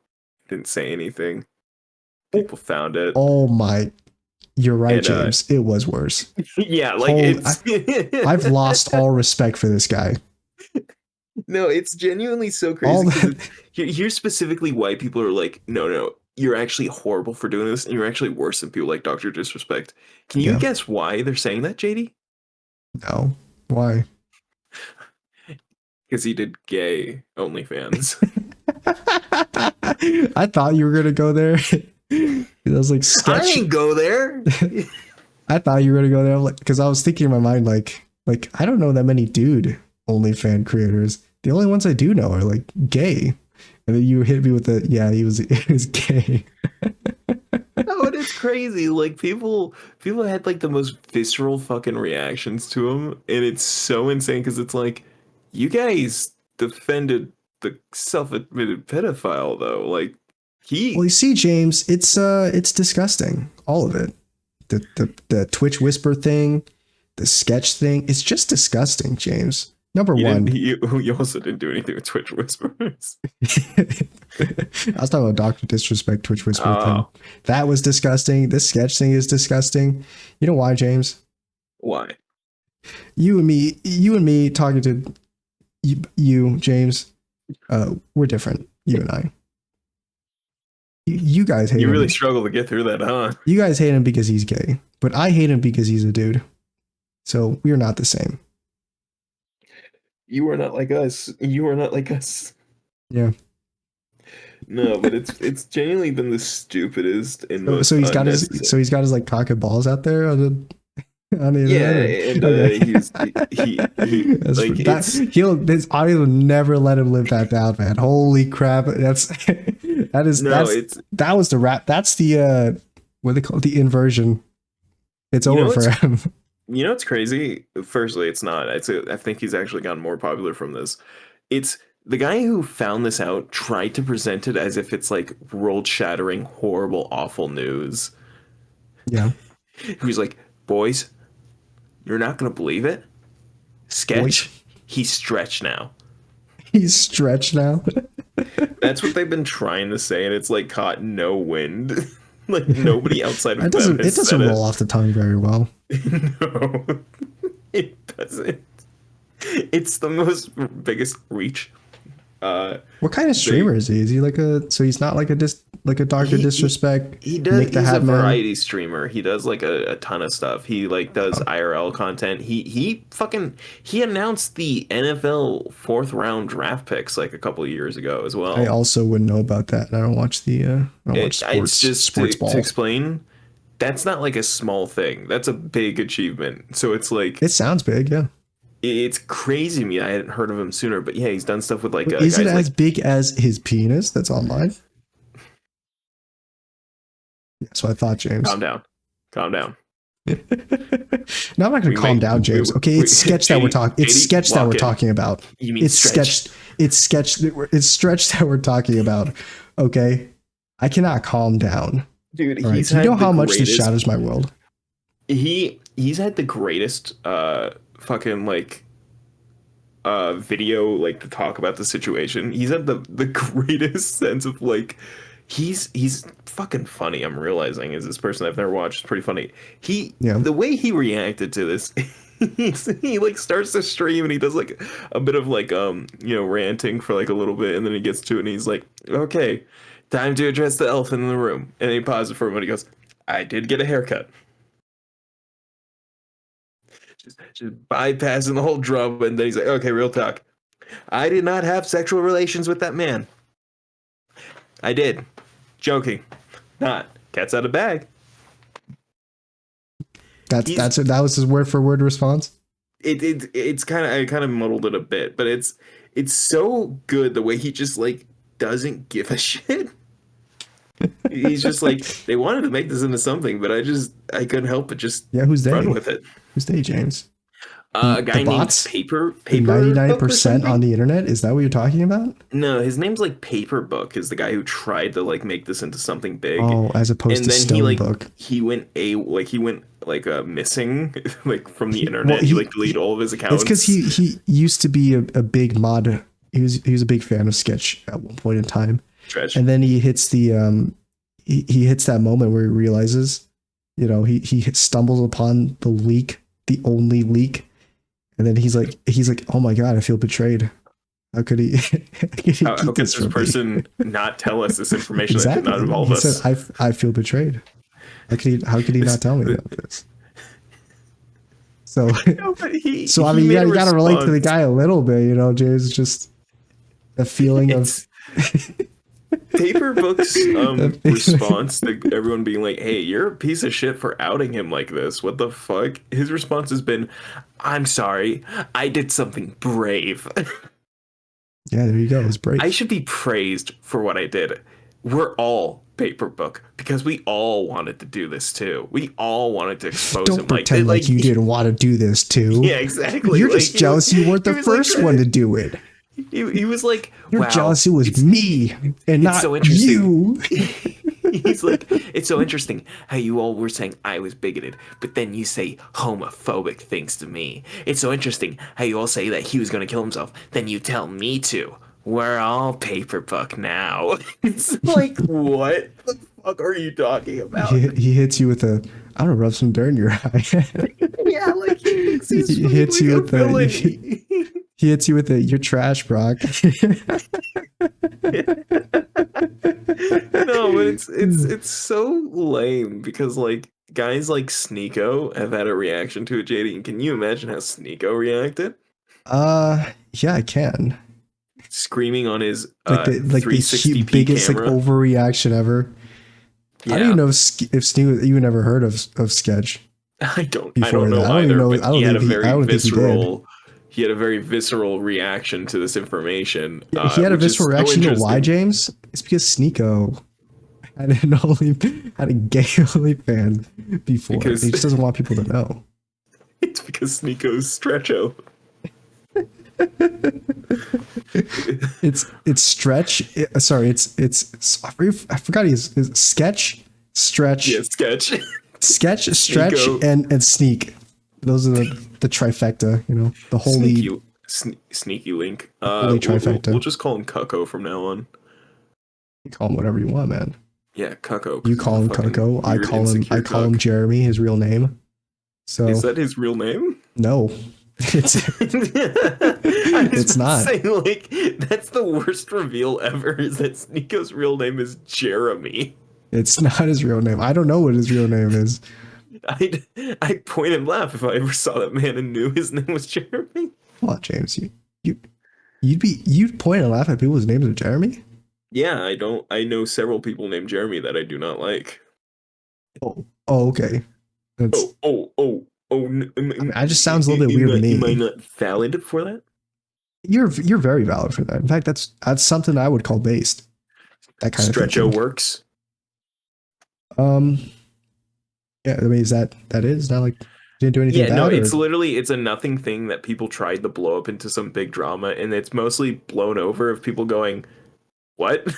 Speaker 4: Didn't say anything. People found it.
Speaker 1: Oh my. You're right,
Speaker 4: And,
Speaker 1: James. It was worse.
Speaker 4: Yeah, like
Speaker 1: Holy-
Speaker 4: it's.
Speaker 1: I've lost all respect for this guy.
Speaker 4: No, it's genuinely so
Speaker 1: All
Speaker 4: crazy. 'Cause
Speaker 1: that,
Speaker 4: here's specifically why people are like, no, you're actually horrible for doing this, and you're actually worse than people like Dr. Disrespect. Can you
Speaker 1: Yeah.
Speaker 4: guess why they're saying that, JD?
Speaker 1: no. Why?
Speaker 4: Because he did gay OnlyFans.
Speaker 1: I thought you were gonna go there. I was like
Speaker 4: I
Speaker 1: sketch.
Speaker 4: didn't go there.
Speaker 1: I thought you were gonna go there, like, because I was thinking in my mind, like I don't know that many dude OnlyFan creators. The only ones I do know are like gay. And then you hit me with the he was gay.
Speaker 4: No, it is crazy. Like people had like the most visceral fucking reactions to him, and it's so insane because it's like, you guys defended the self-admitted pedophile though. Like
Speaker 1: Well, you see, James, it's disgusting. All of it. The Twitch Whisper thing, the sketch thing, it's just disgusting, James. Number one.
Speaker 4: He also didn't do anything with Twitch Whispers.
Speaker 1: I was talking about Dr. Disrespect Twitch Whisper
Speaker 4: Oh.
Speaker 1: thing. That was disgusting. This sketch thing is disgusting. You know why, James?
Speaker 4: Why?
Speaker 1: You and me talking to you James, we're different. You and I. You guys hate
Speaker 4: You
Speaker 1: him.
Speaker 4: really struggle to get through that, huh?
Speaker 1: You guys hate him because he's gay, but I hate him because he's a dude. So we are not the same.
Speaker 4: You are not like us. You are not like us.
Speaker 1: Yeah.
Speaker 4: No, but it's genuinely been the stupidest and most
Speaker 1: So he's got his
Speaker 4: unnecessary.
Speaker 1: like cock and balls out there on the
Speaker 4: Yeah,
Speaker 1: internet.
Speaker 4: and he
Speaker 1: That's
Speaker 4: like
Speaker 1: that,
Speaker 4: it's
Speaker 1: this audience will never let him live that down, man. Holy crap! That was the rap. That's the what they call it, the inversion. It's
Speaker 4: You know
Speaker 1: over for him.
Speaker 4: You know what's crazy? Firstly, it's not. I think he's actually gotten more popular from this. It's the guy who found this out tried to present it as if it's like world-shattering, horrible, awful news.
Speaker 1: Yeah.
Speaker 4: Who's like, boys, you're not gonna believe it. Sketch,
Speaker 1: Boys.
Speaker 4: he's stretched now.
Speaker 1: He's stretched now.
Speaker 4: That's what they've been trying to say, and it's like caught no wind. Like nobody outside of
Speaker 1: It
Speaker 4: them
Speaker 1: doesn't.
Speaker 4: has
Speaker 1: It doesn't
Speaker 4: said
Speaker 1: roll off the tongue very well.
Speaker 4: No, it doesn't. It's the most biggest reach.
Speaker 1: What kind of streamer is he? Is he like a? So he's not like a Dr. Disrespect.
Speaker 4: He does.
Speaker 1: Nick the
Speaker 4: He's a
Speaker 1: Hat Man?
Speaker 4: variety streamer. He does like a ton of stuff. He like does IRL content. He announced the NFL 4th round draft picks like a couple of years ago as well.
Speaker 1: I also wouldn't know about that. I don't watch the. I don't watch sports.
Speaker 4: It's just
Speaker 1: sports ball.
Speaker 4: to explain. That's not like a small thing. That's a big achievement. So it's like
Speaker 1: It sounds big, yeah.
Speaker 4: it's crazy to me. I hadn't heard of him sooner, but yeah, he's done stuff with like.
Speaker 1: Is it
Speaker 4: guys
Speaker 1: as
Speaker 4: like,
Speaker 1: big as his penis that's online? That's what I thought, James.
Speaker 4: Calm down.
Speaker 1: No, I'm not going to calm down, James. Okay, it's sketch that we're talking. It's sketch that we're talking about.
Speaker 4: You mean
Speaker 1: It's
Speaker 4: stretch?
Speaker 1: sketch. It's sketch. It's stretch that we're talking about. Okay, I cannot calm down.
Speaker 4: Dude,
Speaker 1: All right,
Speaker 4: he's
Speaker 1: do you know
Speaker 4: had the
Speaker 1: how much this
Speaker 4: greatest-
Speaker 1: shatters my world?
Speaker 4: He's had the greatest fucking like video like to talk about the situation. He's had the greatest sense of like he's fucking funny. I'm realizing is this person I've never watched. It's pretty funny. The way he reacted to this, he like starts to stream and he does like a bit of like ranting for like a little bit, and then he gets to it and he's like, okay, Time to address the elephant in the room. And he pauses for a moment. He goes, I did get a haircut. Just bypassing the whole drum. And then he's like, okay, real talk. I did not have sexual relations with that man. I did. Joking. Not. Cat's out of bag.
Speaker 1: That was his word for word response.
Speaker 4: It's kind of, I kind of muddled it a bit, but it's so good the way he just like doesn't give a shit. He's just like, they wanted to make this into something, but I couldn't help but just
Speaker 1: who's they?
Speaker 4: run with it.
Speaker 1: Who's they, James?
Speaker 4: A guy named
Speaker 1: bots?
Speaker 4: Paper
Speaker 1: 99% on the internet. Is that what you're talking about?
Speaker 4: No, his name's like Paper Book. Is the guy who tried to like make this into something big.
Speaker 1: Oh, as opposed to Stone Book.
Speaker 4: He went missing like from the internet. He like deleted all of his accounts.
Speaker 1: It's because he used to be a big mod. He was a big fan of Sketch at one point in time.
Speaker 4: Stretch.
Speaker 1: And then he hits the he hits that moment where he realizes, he stumbles upon the leak, the only leak. And then he's like, oh my God, I feel betrayed. How could he?
Speaker 4: How could this person not tell us this information that did not involve us?
Speaker 1: He said, I feel betrayed. How could he not tell me about this? So,
Speaker 4: no,
Speaker 1: I mean, you gotta relate to the guy a little bit, James. Just the feeling of
Speaker 4: Paper Book's response to everyone being like, hey, you're a piece of shit for outing him like this. What the fuck? His response has been, I'm sorry. I did something brave.
Speaker 1: Yeah, there you go. It's brave.
Speaker 4: I should be praised for what I did. We're all Paper Book because we all wanted to do this too. We all wanted to expose him.
Speaker 1: Don't pretend like you didn't want to do this too.
Speaker 4: Yeah, exactly.
Speaker 1: You're just jealous you weren't the first one to do it.
Speaker 4: He was like,
Speaker 1: you're jealous it was me and not
Speaker 4: so
Speaker 1: you.
Speaker 4: He's like, it's so interesting how you all were saying I was bigoted, but then you say homophobic things to me. It's so interesting how you all say that he was going to kill himself, then you tell me to. We're all Paper Book now. It's like, what the fuck are you talking about?
Speaker 1: He hits you with a, I don't know, rub some dirt in your eye.
Speaker 4: Yeah, like he
Speaker 1: hits you with the. He hits you with the, you're trash, Brock.
Speaker 4: No, but it's so lame because like guys like Sneeko have had a reaction to it, JD. And can you imagine how Sneeko reacted?
Speaker 1: Yeah, I can.
Speaker 4: Screaming on his
Speaker 1: the
Speaker 4: 360p
Speaker 1: biggest
Speaker 4: camera.
Speaker 1: like overreaction ever. Yeah. I don't even know if Sneeko even ever heard of Sketch.
Speaker 4: I don't
Speaker 1: know
Speaker 4: either. But he had a very visceral. He had a very visceral reaction to this information.
Speaker 1: Yeah, he had a visceral reaction. You know why, James? It's because Sneeko had a gay OnlyFans before. He just doesn't want people to know.
Speaker 4: It's because Sneeko's Stretcho.
Speaker 1: it's Stretch. I forgot his Sketch, Stretch.
Speaker 4: Yeah, Sketch.
Speaker 1: Sketch, Stretch, and Sneak. Those are the trifecta, the holy
Speaker 4: sneaky link.
Speaker 1: Holy trifecta.
Speaker 4: We'll just call him Cucko from now on.
Speaker 1: You call him whatever you want, man.
Speaker 4: Yeah, Cucko.
Speaker 1: You call him Cucko. I call him Jeremy, his real name. So
Speaker 4: is that his real name?
Speaker 1: No. It's not.
Speaker 4: Saying, like, that's the worst reveal ever, is that Sneeko's real name is Jeremy. It's
Speaker 1: not his real name. I don't know what his real name is.
Speaker 4: I'd point and laugh if I ever saw that man and knew his name was Jeremy.
Speaker 1: Come on, James. You'd point and laugh at people's names are Jeremy?
Speaker 4: Yeah, I know several people named Jeremy that I do not like.
Speaker 1: Oh, okay. That's,
Speaker 4: it
Speaker 1: just sounds a little bit weird to me.
Speaker 4: Am I not valid for that?
Speaker 1: You're very valid for that. In fact, that's something I would call based. That kind of
Speaker 4: Stretcho works.
Speaker 1: Yeah, I mean, is that it? Not like you didn't do anything bad?
Speaker 4: No, it's literally, it's a nothing thing that people tried to blow up into some big drama, and it's mostly blown over of people going, what?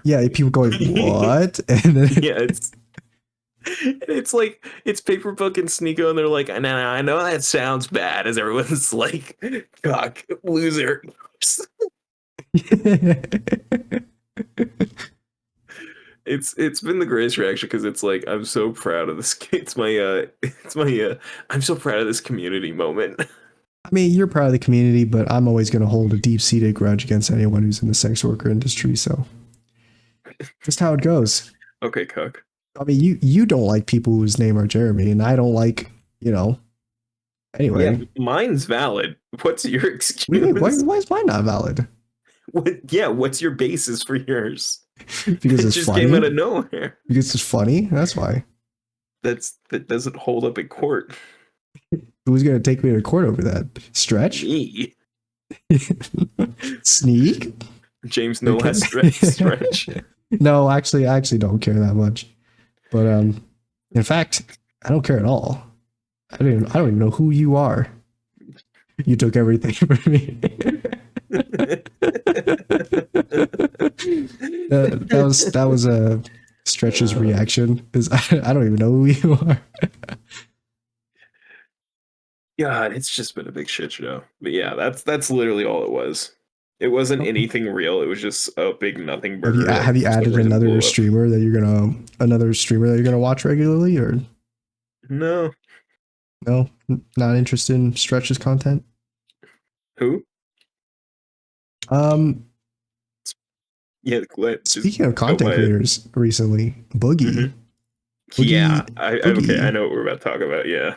Speaker 1: Yeah, people going, what? And then
Speaker 4: yeah, it's like, it's Paper Book and Sneeko, and they're like, nah, I know that sounds bad, as everyone's like, cock, loser. It's been the greatest reaction because it's like, I'm so proud of this. It's my I'm so proud of this community moment.
Speaker 1: I mean, you're proud of the community, but I'm always going to hold a deep-seated grudge against anyone who's in the sex worker industry. So Just how it goes.
Speaker 4: Okay, Cook.
Speaker 1: I mean, you don't like people whose name are Jeremy, and I don't like, Anyway,
Speaker 4: Yeah, mine's valid. What's your
Speaker 1: what do you mean?
Speaker 4: excuse?
Speaker 1: Why is mine not valid?
Speaker 4: Yeah, what's your basis for yours?
Speaker 1: Because
Speaker 4: It
Speaker 1: it's
Speaker 4: just
Speaker 1: funny.
Speaker 4: came out of nowhere.
Speaker 1: Because it's funny. That's why.
Speaker 4: That doesn't hold up in court.
Speaker 1: Who's gonna take me to court over that? Stretch?
Speaker 4: Me,
Speaker 1: Sneak?
Speaker 4: James, no less stretch.
Speaker 1: No, actually, I actually don't care that much. But in fact, I don't care at all. I don't even know who you are. You took everything from me. That was a Stretch's reaction, because I don't even know who you are.
Speaker 4: God, it's just been a big shit show. But yeah, that's literally all it was. It wasn't anything real. It was just a big nothing burger.
Speaker 1: Have you added another streamer that you're gonna watch regularly, or
Speaker 4: No?
Speaker 1: no? Not interested in Stretch's content?
Speaker 4: Who? Yeah,
Speaker 1: Speaking of content creators, recently Boogie.
Speaker 4: Mm-hmm.
Speaker 1: Boogie.
Speaker 4: Yeah,
Speaker 1: Boogie.
Speaker 4: Okay, I know what we're about to talk about. Yeah.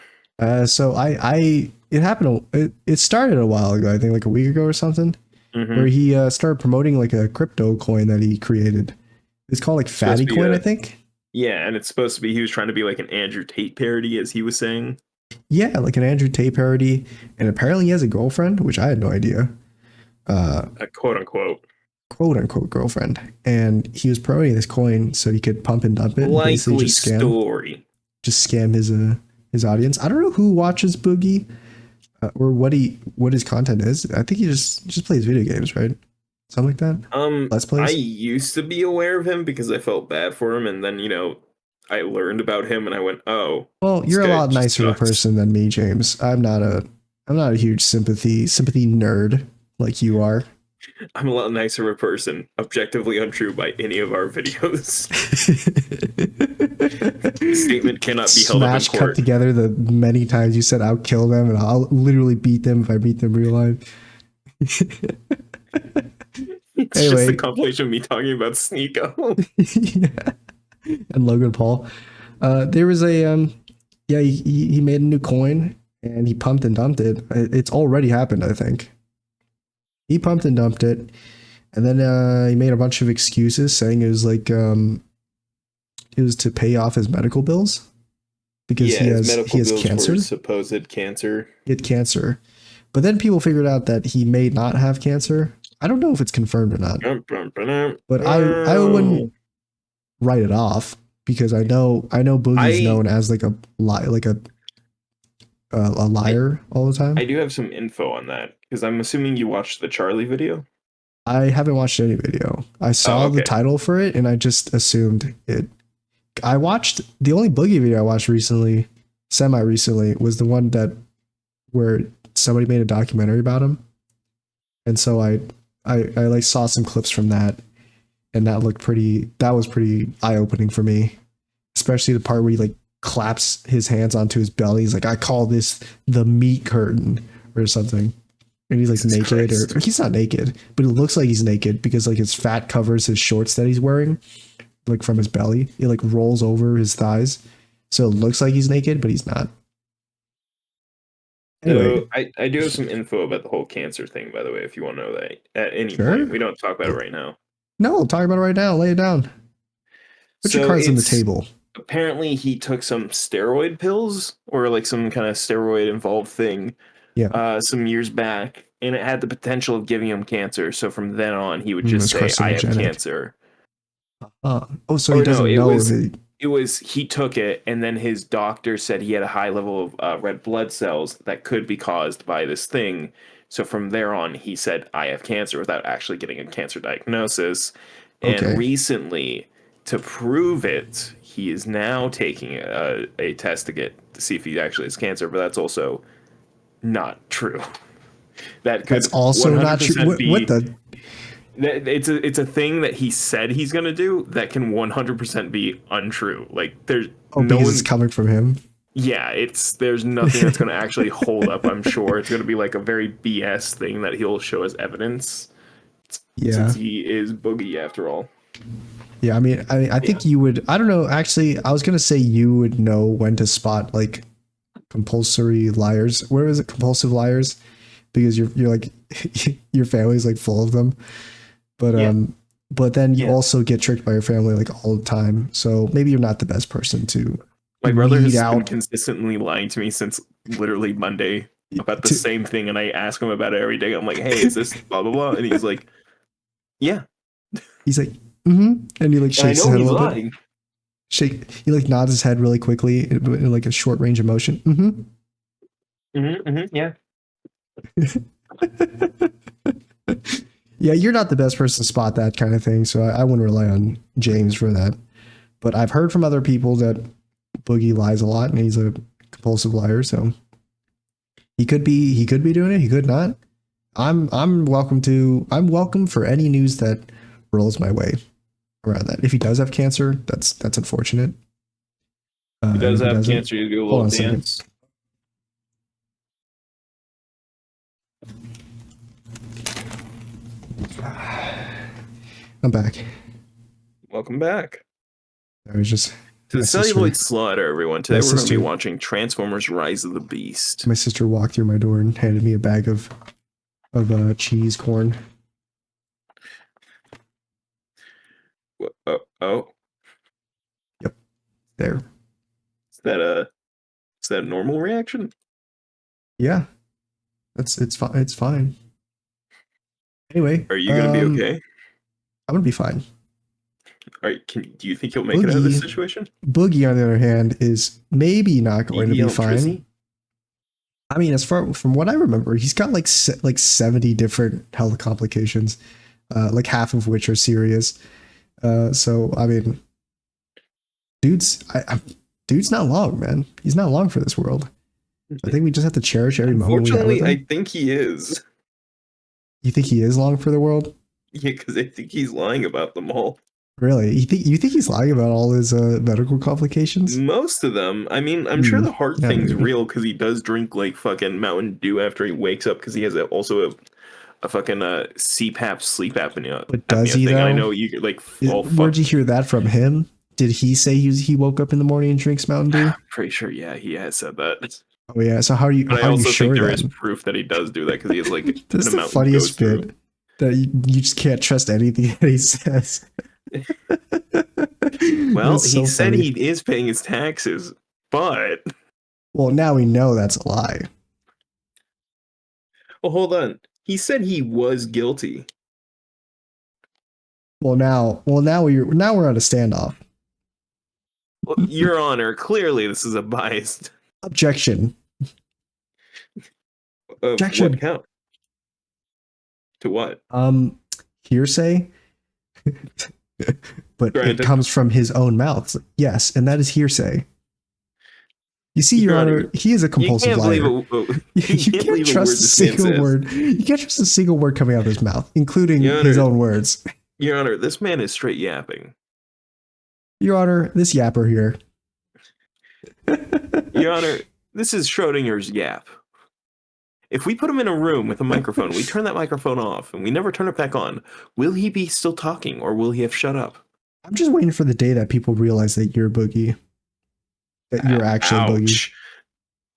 Speaker 1: So it happened. It started a while ago. I think like a week ago or something, where he started promoting like a crypto coin that he created. It's called like Fatty Coin, I think.
Speaker 4: Yeah, and it's supposed to be, he was trying to be like an Andrew Tate parody, as he was saying.
Speaker 1: Yeah, like an Andrew Tate parody, and apparently he has a girlfriend, which I had no idea.
Speaker 4: A quote unquote
Speaker 1: girlfriend, and he was promoting this coin so he could pump and dump it.
Speaker 4: Likely
Speaker 1: just scam,
Speaker 4: story.
Speaker 1: Just scam his audience. I don't know who watches Boogie, or what his content is. I think he just plays video games, right? Something like that. Let's plays.
Speaker 4: I used to be aware of him because I felt bad for him, and then I learned about him, and I went, "Oh,
Speaker 1: well, you're a lot nicer person than me, James. I'm not a huge sympathy nerd like you are.
Speaker 4: I'm a lot nicer a person, objectively untrue by any of our videos. Statement cannot be held up in court.
Speaker 1: Cut together the many times you said I'll kill them and I'll literally beat them if I meet them real life.
Speaker 4: It's just a compilation of me talking about Sneeko.
Speaker 1: Yeah. And Logan Paul. There was a he made a new coin and he pumped and dumped it. It's already happened, I think. He pumped and dumped it, and then he made a bunch of excuses saying it was like it was to pay off his medical bills because he has cancer.
Speaker 4: Supposed cancer.
Speaker 1: He had cancer, but then people figured out that he may not have cancer. I don't know if it's confirmed or not, but I wouldn't write it off because I know Boogie's known as like a liar all the time.
Speaker 4: I do have some info on that because I'm assuming you watched the Charlie video.
Speaker 1: I haven't watched any video. I saw the title for it and I just assumed it. I watched the only Boogie video I watched recently, semi-recently, was the one where somebody made a documentary about him, and so I like saw some clips from that, and that was pretty eye-opening for me, especially the part where he like claps his hands onto his belly. He's like, I call this the meat curtain or something. And he's like naked, or he's not naked, but it looks like he's naked because like his fat covers his shorts that he's wearing, like from his belly. It like rolls over his thighs. So it looks like he's naked, but he's not.
Speaker 4: Anyway. So I do have some info about the whole cancer thing, by the way, if you want to know that at any point. We don't talk about it right now.
Speaker 1: No, we'll talk about it right now. Lay it down. Put your cards on the table.
Speaker 4: Apparently he took some steroid pills or like some kind of steroid involved thing some years back, and it had the potential of giving him cancer. So from then on he would just say, I have cancer.
Speaker 1: So he doesn't know
Speaker 4: it was he took it, and then his doctor said he had a high level of red blood cells that could be caused by this thing. So from there on he said, I have cancer, without actually getting a cancer diagnosis. And recently, to prove it, he is now taking a test to see if he actually has cancer, but that's also not true. That's
Speaker 1: also not true. What the?
Speaker 4: It's a thing that he said he's gonna do that can 100% be untrue. Like there's
Speaker 1: because it's coming from him.
Speaker 4: Yeah, there's nothing that's gonna actually hold up. I'm sure it's gonna be like a very BS thing that he'll show as evidence.
Speaker 1: Yeah,
Speaker 4: since he is Boogie after all.
Speaker 1: Yeah, I think you would. I don't know. Actually, I was gonna say you would know when to spot like compulsory liars. Where is it? Compulsive liars, because you're like your family's like full of them. But but then you also get tricked by your family like all the time. So maybe you're not the best person to.
Speaker 4: My brother has
Speaker 1: weed
Speaker 4: been
Speaker 1: out.
Speaker 4: consistently lying to me since literally Monday about the same thing, and I ask him about it every day. I'm like, "Hey, is this blah blah blah?" And he's like, "Yeah."
Speaker 1: He's like, and he like
Speaker 4: And I
Speaker 1: shakes his
Speaker 4: know
Speaker 1: head a
Speaker 4: he's
Speaker 1: little
Speaker 4: lying.
Speaker 1: bit. He like nods his head really quickly in like a short range of motion.
Speaker 4: Yeah.
Speaker 1: Yeah, you're not the best person to spot that kind of thing, so I wouldn't rely on James for that. But I've heard from other people that Boogie lies a lot, and he's a compulsive liar. So he could be doing it. He could not. I'm welcome for any news that rolls my way around that. If he does have cancer, that's unfortunate.
Speaker 4: He does
Speaker 1: if
Speaker 4: have
Speaker 1: doesn't-
Speaker 4: cancer. You do a
Speaker 1: hold on
Speaker 4: little
Speaker 1: a second.
Speaker 4: dance.
Speaker 1: I'm back.
Speaker 4: Welcome back
Speaker 1: I was just
Speaker 4: to
Speaker 1: my
Speaker 4: the
Speaker 1: sister-
Speaker 4: Celluloid Slaughter, everyone. Today
Speaker 1: My
Speaker 4: we're going to be
Speaker 1: sister-
Speaker 4: watching Transformers: Rise of the Beast.
Speaker 1: my sister walked through my door and handed me a bag of cheese corn.
Speaker 4: Oh,
Speaker 1: There.
Speaker 4: is that a normal reaction?
Speaker 1: Yeah. It's fine. It's fine. Anyway,
Speaker 4: Are you going to be okay?
Speaker 1: I'm gonna be fine.
Speaker 4: Do you think you'll make it out of this
Speaker 1: Boogie-
Speaker 4: situation?
Speaker 1: Boogie, on the other hand, is maybe not going to be
Speaker 4: BBL
Speaker 1: fine.
Speaker 4: Trizzy?
Speaker 1: I mean, as far from what I remember, he's got like 70 different health complications, like half of which are serious. So I mean, dude's not long, man. He's not long for this world. I think we just have to cherish every moment.
Speaker 4: Unfortunately,
Speaker 1: we have with
Speaker 4: I
Speaker 1: him.
Speaker 4: think he is.
Speaker 1: You think he is long for the world?
Speaker 4: Yeah, because I think he's lying about them all.
Speaker 1: Really? You think he's lying about all his medical complications?
Speaker 4: Most of them. I mean, I'm sure the heart
Speaker 1: yeah,
Speaker 4: thing's
Speaker 1: maybe.
Speaker 4: real because he does drink like fucking Mountain Dew after he wakes up because he has also a fucking CPAP sleep apnea.
Speaker 1: But does
Speaker 4: apnea
Speaker 1: he,
Speaker 4: thing. I
Speaker 1: though?
Speaker 4: know you get like all
Speaker 1: Where'd you hear that from him? Did he say he woke up in the morning and drinks Mountain Dew?
Speaker 4: Pretty sure, yeah, he has said that.
Speaker 1: Oh yeah. So how are you?
Speaker 4: But I
Speaker 1: how are you
Speaker 4: also
Speaker 1: sure
Speaker 4: think there
Speaker 1: then?
Speaker 4: is proof that he does do that because he has like
Speaker 1: That's
Speaker 4: an
Speaker 1: the
Speaker 4: amount
Speaker 1: funniest
Speaker 4: goes
Speaker 1: bit. That you just can't trust anything that he says.
Speaker 4: Well,
Speaker 1: That's so
Speaker 4: he said
Speaker 1: funny.
Speaker 4: he is paying his taxes, but
Speaker 1: Well, now we know that's a lie.
Speaker 4: well, hold on. He said he was guilty.
Speaker 1: Now we're on a standoff.
Speaker 4: Well, Your Honor, clearly this is a biased.
Speaker 1: Objection. Objection.
Speaker 4: What count? To what?
Speaker 1: Hearsay. But
Speaker 4: Granted.
Speaker 1: it comes from his own mouth. Yes, and that is hearsay. You see, Your Honor, he is a compulsive liar. You can't trust a single word. You can't trust a single word coming out of his mouth, including his own words.
Speaker 4: Your Honor, this man is straight yapping.
Speaker 1: Your Honor, this yapper here.
Speaker 4: Your Honor, this is Schrodinger's yap. If we put him in a room with a microphone, we turn that microphone off, and we never turn it back on, will he be still talking, or will he have shut up?
Speaker 1: I'm just waiting for the day that people realize that you're Boogie. That you're actually Boogie.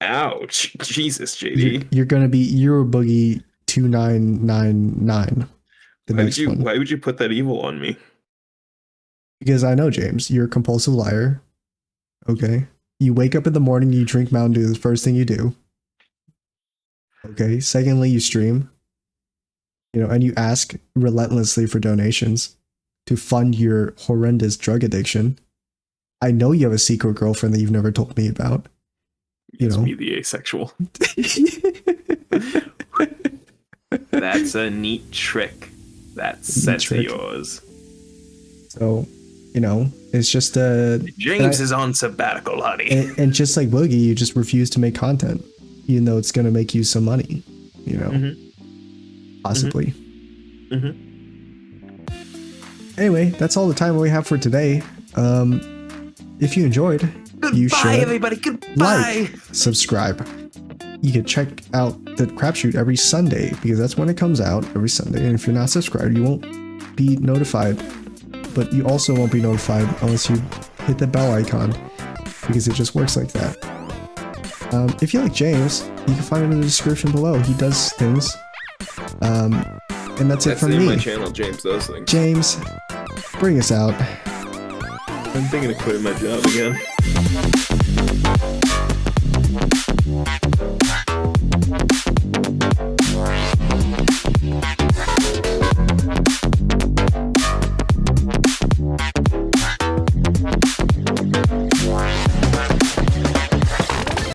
Speaker 4: Ouch. Jesus, JD.
Speaker 1: You're Boogie 2999. The next one.
Speaker 4: Why would you put that evil on me?
Speaker 1: Because I know, James, you're a compulsive liar. Okay. You wake up in the morning, you drink Mountain Dew, the first thing you do. Okay. Secondly, you stream. And you ask relentlessly for donations to fund your horrendous drug addiction. I know you have a secret girlfriend that you've never told me about.
Speaker 4: It's me, the asexual. That's a neat trick. That sense of yours.
Speaker 1: So, it's just
Speaker 4: James is on sabbatical, honey.
Speaker 1: And just like Boogie, you just refuse to make content, even though it's going to make you some money. Possibly. Anyway, that's all the time we have for today. If you enjoyed, you should
Speaker 4: everybody. Goodbye.
Speaker 1: like, subscribe. You can check out the Crap Shoot every Sunday because that's when it comes out every Sunday. And if you're not subscribed, you won't be notified but you also won't be notified unless you hit the bell icon, because it just works like that. If you like James, you can find him in the description below. He does things. And that's it from
Speaker 4: the name
Speaker 1: me.
Speaker 4: of my channel, James Does Things.
Speaker 1: James, bring us out.
Speaker 4: I'm thinking of quitting my job again.